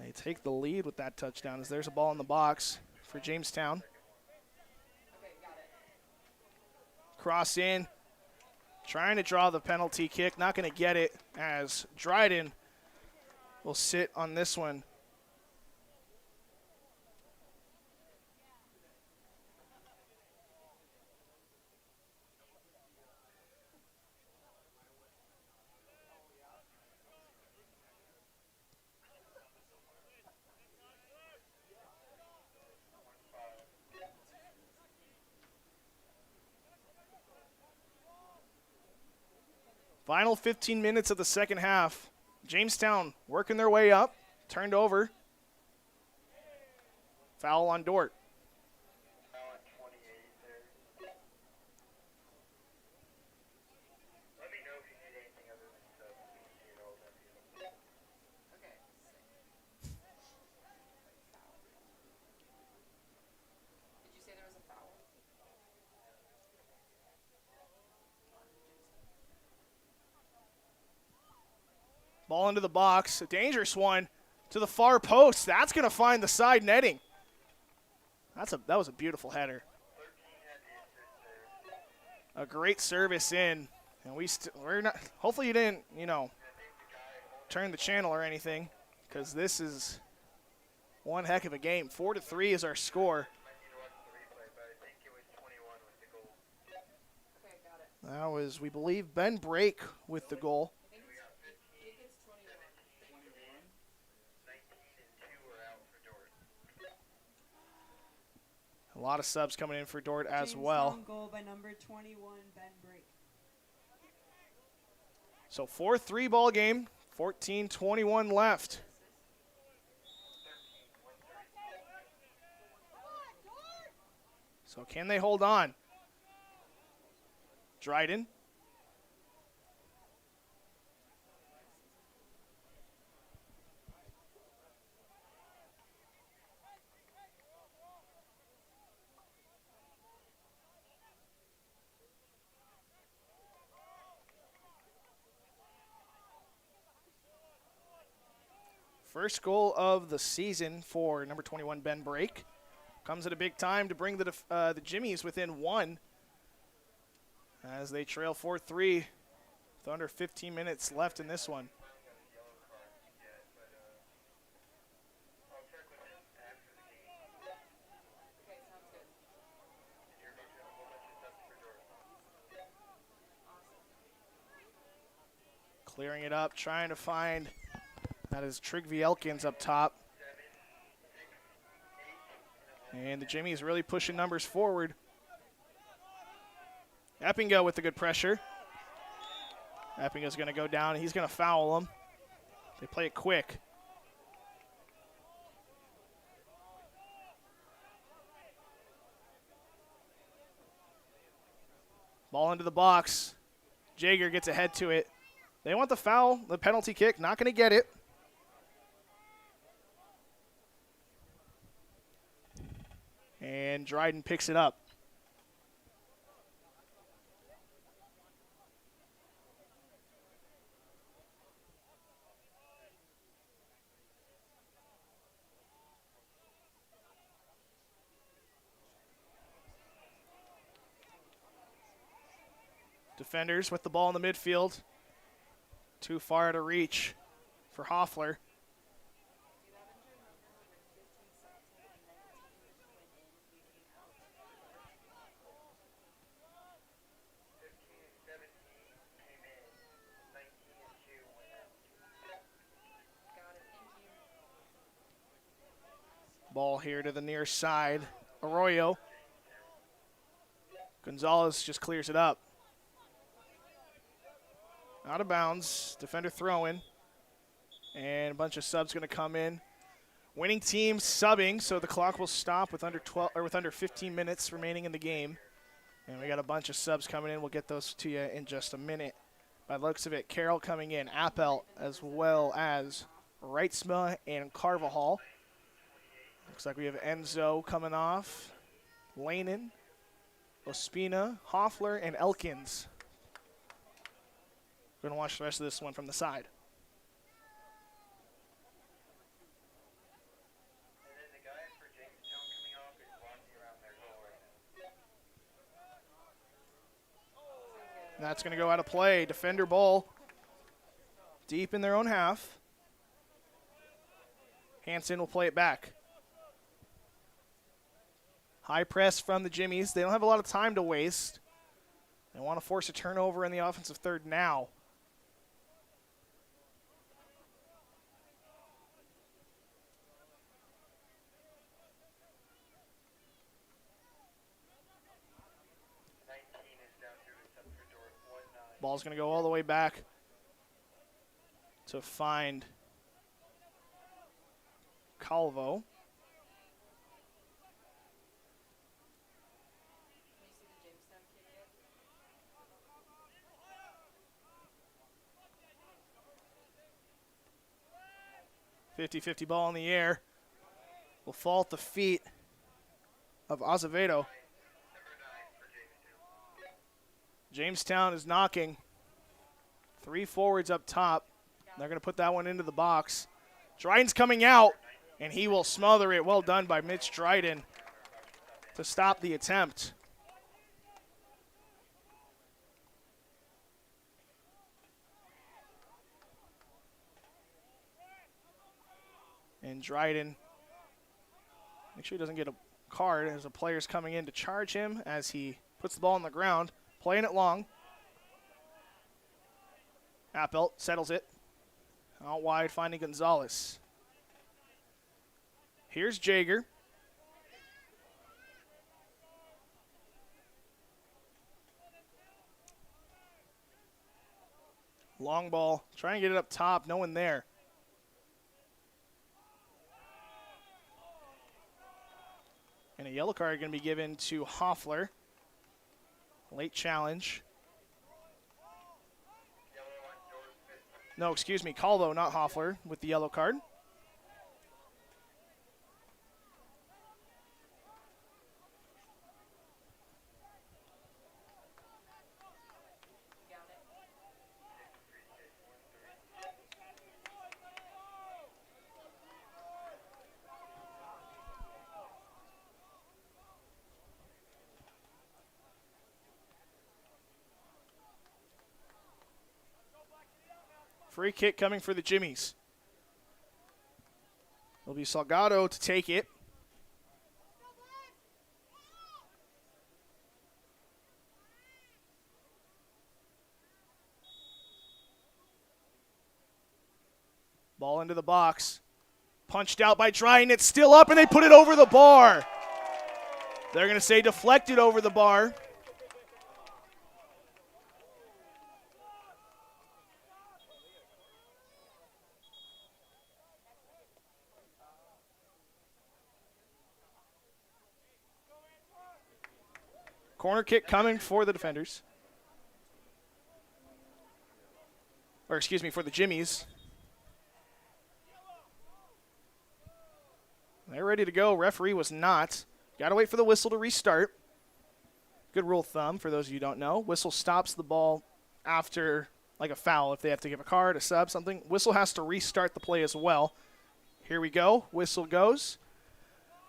They take the lead with that touchdown as there's a ball in the box for Jamestown. Cross in, trying to draw the penalty kick, not going to get it as Dryden will sit on this one. Final 15 minutes of the second half. Jamestown working their way up. Turned over. Foul on Dordt. Ball into the box, a dangerous one to the far post. That's going to find the side netting. That was a beautiful header. A great service in, and we're not. Hopefully you didn't, turn the channel or anything, because this is one heck of a game. 4-3 is our score. That was, we believe, Ben Brake with the goal. A lot of subs coming in for Dordt as well. Jamestown goal by number 21, Ben Brake. So 4-3 ball game, 14:21 left. So can they hold on? Dryden. First goal of the season for number 21, Ben Brake. Comes at a big time to bring the Jimmies within one as they trail 4-3 with under 15 minutes left in this one. Clearing it up, trying to find, that is Trigby Elkins up top. And the Jimmies really pushing numbers forward. Eppinga with the good pressure. Eppinga's going to go down. He's going to foul him. They play it quick. Ball into the box. Jager gets ahead to it. They want the foul, the penalty kick. Not going to get it. And Dryden picks it up. Defenders with the ball in the midfield. Too far to reach for Hoffler. Ball here to the near side. Arroyo. Gonzalez just clears it up. Out of bounds. Defender throwing. And a bunch of subs going to come in. Winning team subbing, so the clock will stop with under 15 minutes remaining in the game. And we got a bunch of subs coming in. We'll get those to you in just a minute. By the looks of it, Carroll coming in, Appel, as well as Reitzma and Carvajal. Looks like we have Enzo coming off, Lanin, Ospina, Hoffler, and Elkins. We're going to watch the rest of this one from the side. That's going to go out of play. Defender ball deep in their own half. Hansen will play it back. High press from the Jimmies. They don't have a lot of time to waste. They want to force a turnover in the offensive third now. Ball's going to go all the way back to find Calvo. .50-50 ball in the air. Will fall at the feet of Azevedo. Jamestown is knocking. 3 forwards up top. They're going to put that one into the box. Dryden's coming out, and he will smother it. Well done by Mitch Dryden to stop the attempt. And Dryden, make sure he doesn't get a card as the player's coming in to charge him as he puts the ball on the ground. Playing it long. Appelt settles it. Out wide, finding Gonzalez. Here's Jager. Long ball, trying to get it up top, no one there. And a yellow card going to be given to Hoffler. Late challenge. No, excuse me, Calvo, not Hoffler, with the yellow card. Free kick coming for the Jimmies. It'll be Salgado to take it. Ball into the box. Punched out by Dryden. It's still up, and they put it over the bar. They're going to say deflected over the bar. Corner kick coming for the defenders. Or excuse me, for the Jimmies. They're ready to go. Referee was not. Got to wait for the whistle to restart. Good rule of thumb for those of you who don't know. Whistle stops the ball after like a foul if they have to give a card, a sub, something. Whistle has to restart the play as well. Here we go. Whistle goes.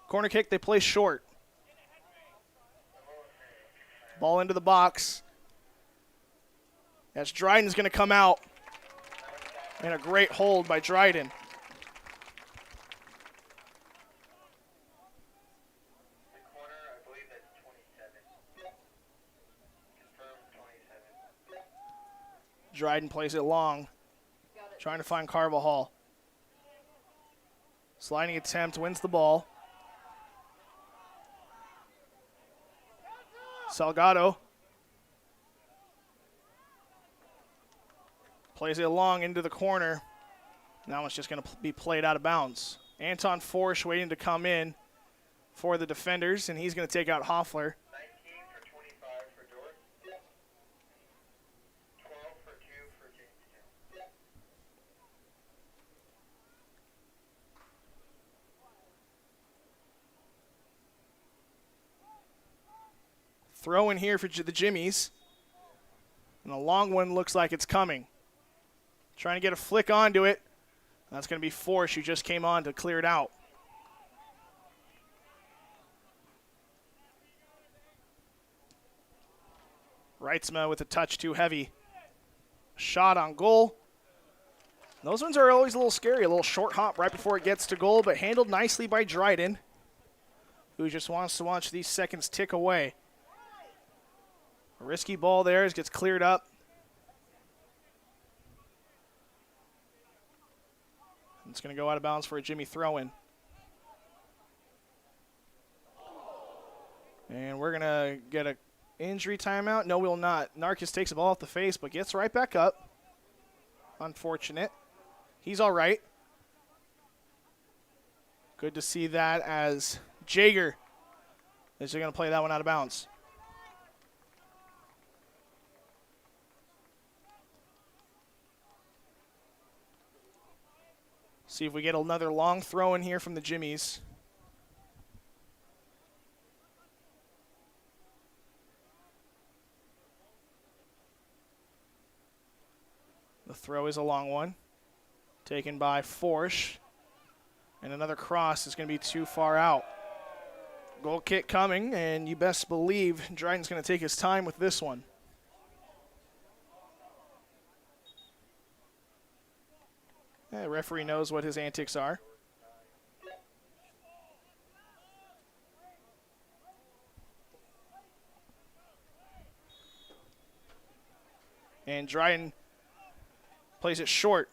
Corner kick, they play short. Ball into the box. As Dryden's going to come out. And a great hold by Dryden. Dryden plays it long. Trying to find Carvajal. Sliding attempt, wins the ball. Salgado plays it long into the corner. Now it's just going to be played out of bounds. Anton Forsch waiting to come in for the defenders, and he's going to take out Hoffler. 19 for 25 for Dordt. 12 for 2 for Jamestown. Throw in here for the Jimmies. And a long one looks like it's coming. Trying to get a flick onto it. That's going to be Forsch, who just came on to clear it out. Reitzma with a touch too heavy. Shot on goal. Those ones are always a little scary. A little short hop right before it gets to goal, but handled nicely by Dryden, who just wants to watch these seconds tick away. A risky ball there as it gets cleared up. It's going to go out of bounds for a Jimmy throw-in. And we're going to get an injury timeout. No, we'll not. Narcus takes the ball off the face, but gets right back up. Unfortunate. He's all right. Good to see that as Jager is going to play that one out of bounds. See if we get another long throw in here from the Jimmies. The throw is a long one. Taken by Forsch. And another cross is going to be too far out. Goal kick coming, and you best believe Dryden's going to take his time with this one. The referee knows what his antics are. And Dryden plays it short.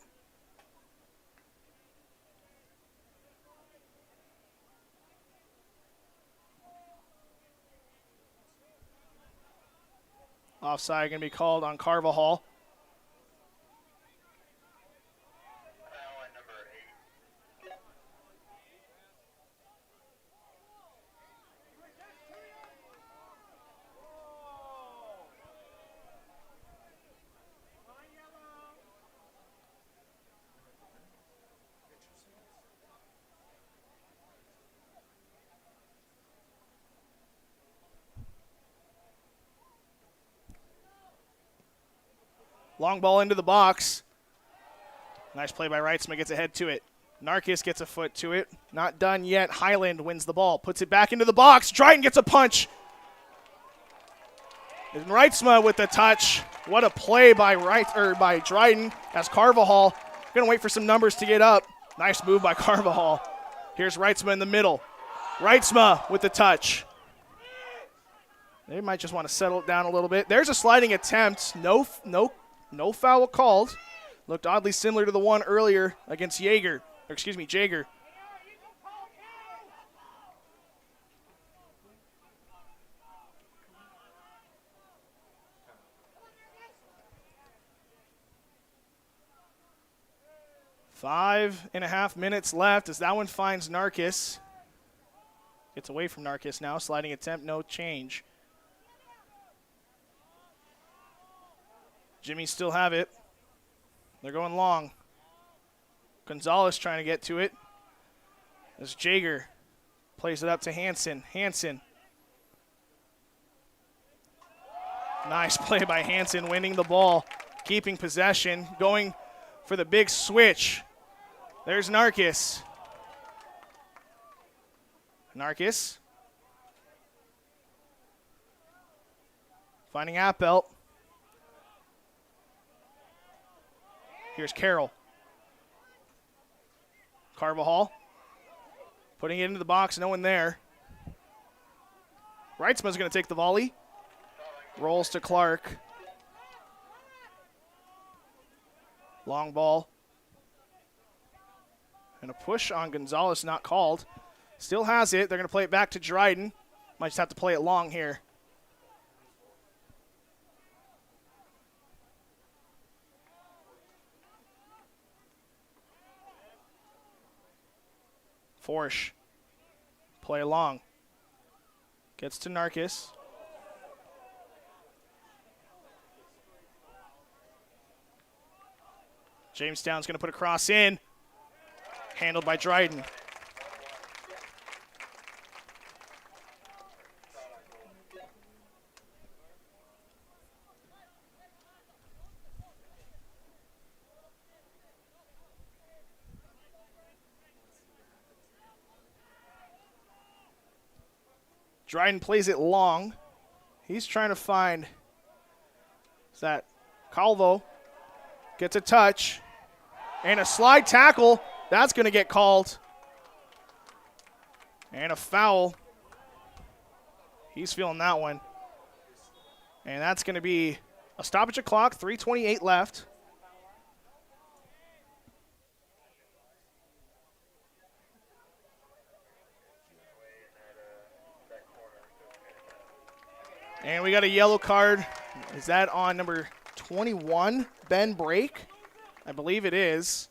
Offside going to be called on Carvajal. Long ball into the box. Nice play by Reitzma, gets ahead to it. Narkis gets a foot to it. Not done yet. Highland wins the ball, puts it back into the box. Dryden gets a punch. And Reitzma with the touch. What a play by Dryden as Carvajal. Going to wait for some numbers to get up. Nice move by Carvajal. Here's Reitzma in the middle. Reitzma with the touch. They might just want to settle it down a little bit. There's a sliding attempt. No foul called. Looked oddly similar to the one earlier against Jaeger. Jaeger. Five and a half minutes left as that one finds Narkis. Gets away from Narkis now. Sliding attempt, no change. Jimmy still have it. They're going long. Gonzalez trying to get to it. As Jaeger plays it up to Hansen. Hansen. Nice play by Hansen, winning the ball, keeping possession, going for the big switch. There's Narkis. Narkis. Finding Appelt. Here's Carroll. Carvajal. Putting it into the box, no one there. Reitzma's going to take the volley. Rolls to Clark. Long ball. And a push on Gonzalez, not called. Still has it. They're going to play it back to Dryden. Might just have to play it long here. Forsch. Play long. Gets to Narkis. Jamestown's going to put a cross in. Handled by Dryden. Dryden plays it long. He's trying to find, is that Calvo? Gets a touch. And a slide tackle. That's going to get called. And a foul. He's feeling that one. And that's going to be a stoppage of clock, 3:28 left. And we got a yellow card. Is that on number 21, Ben Brake? I believe it is.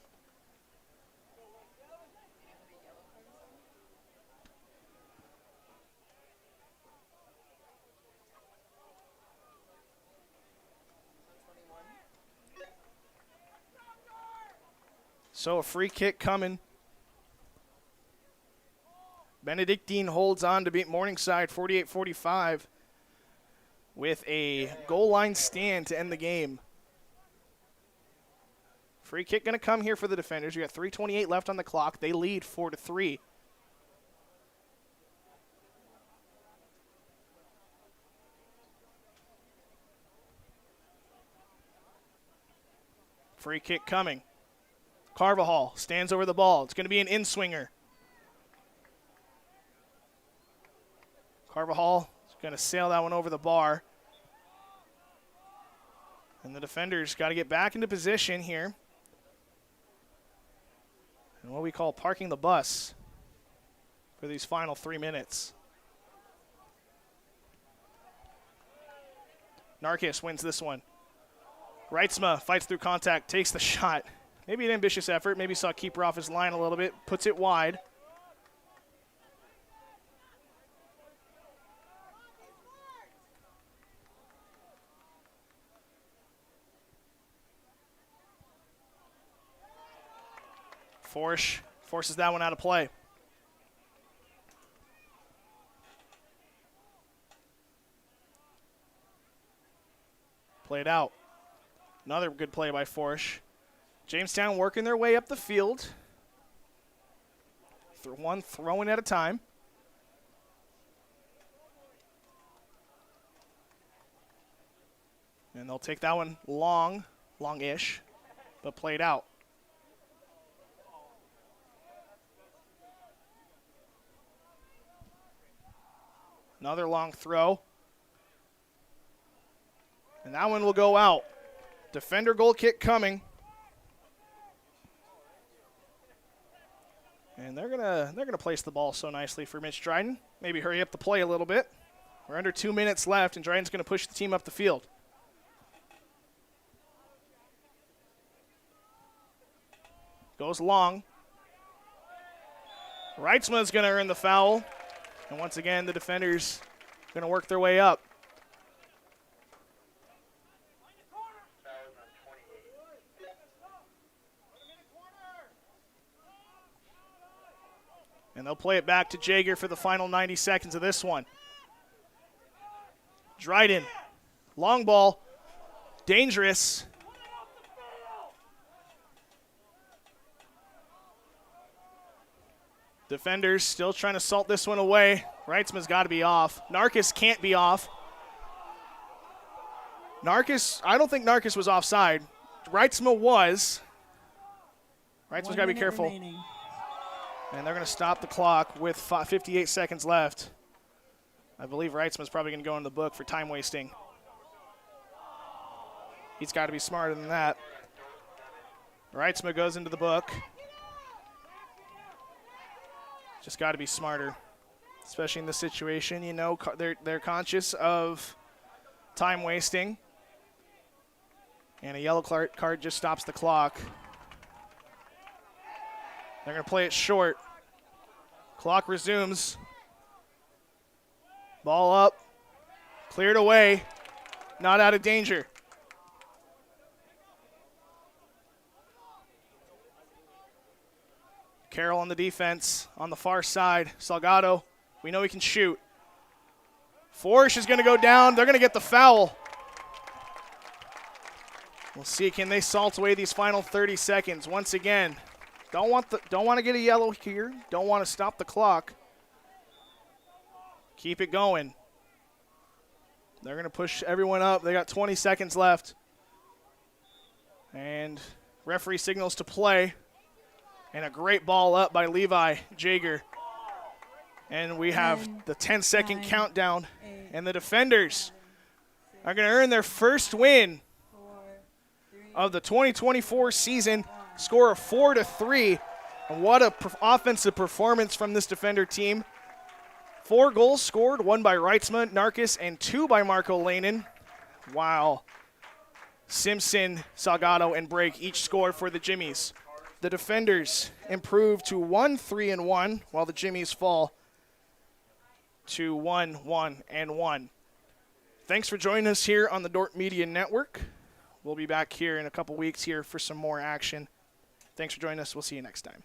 So a free kick coming. Benedictine holds on to beat Morningside 48-45 with a goal line stand to end the game. Free kick going to come here for the defenders. We got 3:28 left on the clock. They lead 4-3. Free kick coming. Carvajal stands over the ball. It's going to be an in-swinger. Carvajal is going to sail that one over the bar. And the defenders got to get back into position here. And what we call parking the bus for these final 3 minutes. Narkis wins this one. Reitzma fights through contact, takes the shot. Maybe an ambitious effort. Maybe saw keeper off his line a little bit. Puts it wide. Forsch forces that one out of play. Played out. Another good play by Forsch. Jamestown working their way up the field. One throwing at a time. And they'll take that one long-ish, but played out. Another long throw. And that one will go out. Defender goal kick coming. And they're gonna place the ball so nicely for Mitch Dryden. Maybe hurry up the play a little bit. We're under 2 minutes left, and Dryden's gonna push the team up the field. Goes long. Reitzman's gonna earn the foul. And once again, the defenders gonna work their way up. And they'll play it back to Jaeger for the final 90 seconds of this one. Dryden, long ball, dangerous. Defenders still trying to salt this one away. Reitzman's got to be off. Narcus can't be off. I don't think Narcus was offside. Reitzman was. Reitzman's got to be careful. Remaining. And they're going to stop the clock with 58 seconds left. I believe Reitzman's probably going to go in the book for time wasting. He's got to be smarter than that. Reitzman goes into the book. Just got to be smarter, especially in this situation. You know, they're conscious of time wasting. And a yellow card just stops the clock. They're going to play it short. Clock resumes. Ball up. Cleared away. Not out of danger. Carroll on the defense on the far side. Salgado, we know he can shoot. Forsch is going to go down. They're going to get the foul. We'll see, can they salt away these final 30 seconds once again. Don't want to get a yellow here. Don't want to stop the clock. Keep it going. They're going to push everyone up. They got 20 seconds left. And referee signals to play. And a great ball up by Levi Jaeger. And we have the 10-second countdown. And the defenders are going to earn their first win of the 2024 season. Score of 4-3. And what a offensive performance from this defender team. 4 goals scored, 1 by Reitzman, Narcus, and 2 by Marco Lanin. Wow. Simpson, Salgado, and Brake each scored for the Jimmies. The defenders improve to 1-3-1, while the Jimmies fall to 1-1-1. Thanks for joining us here on the Dordt Media Network. We'll be back here in a couple weeks here for some more action. Thanks for joining us. We'll see you next time.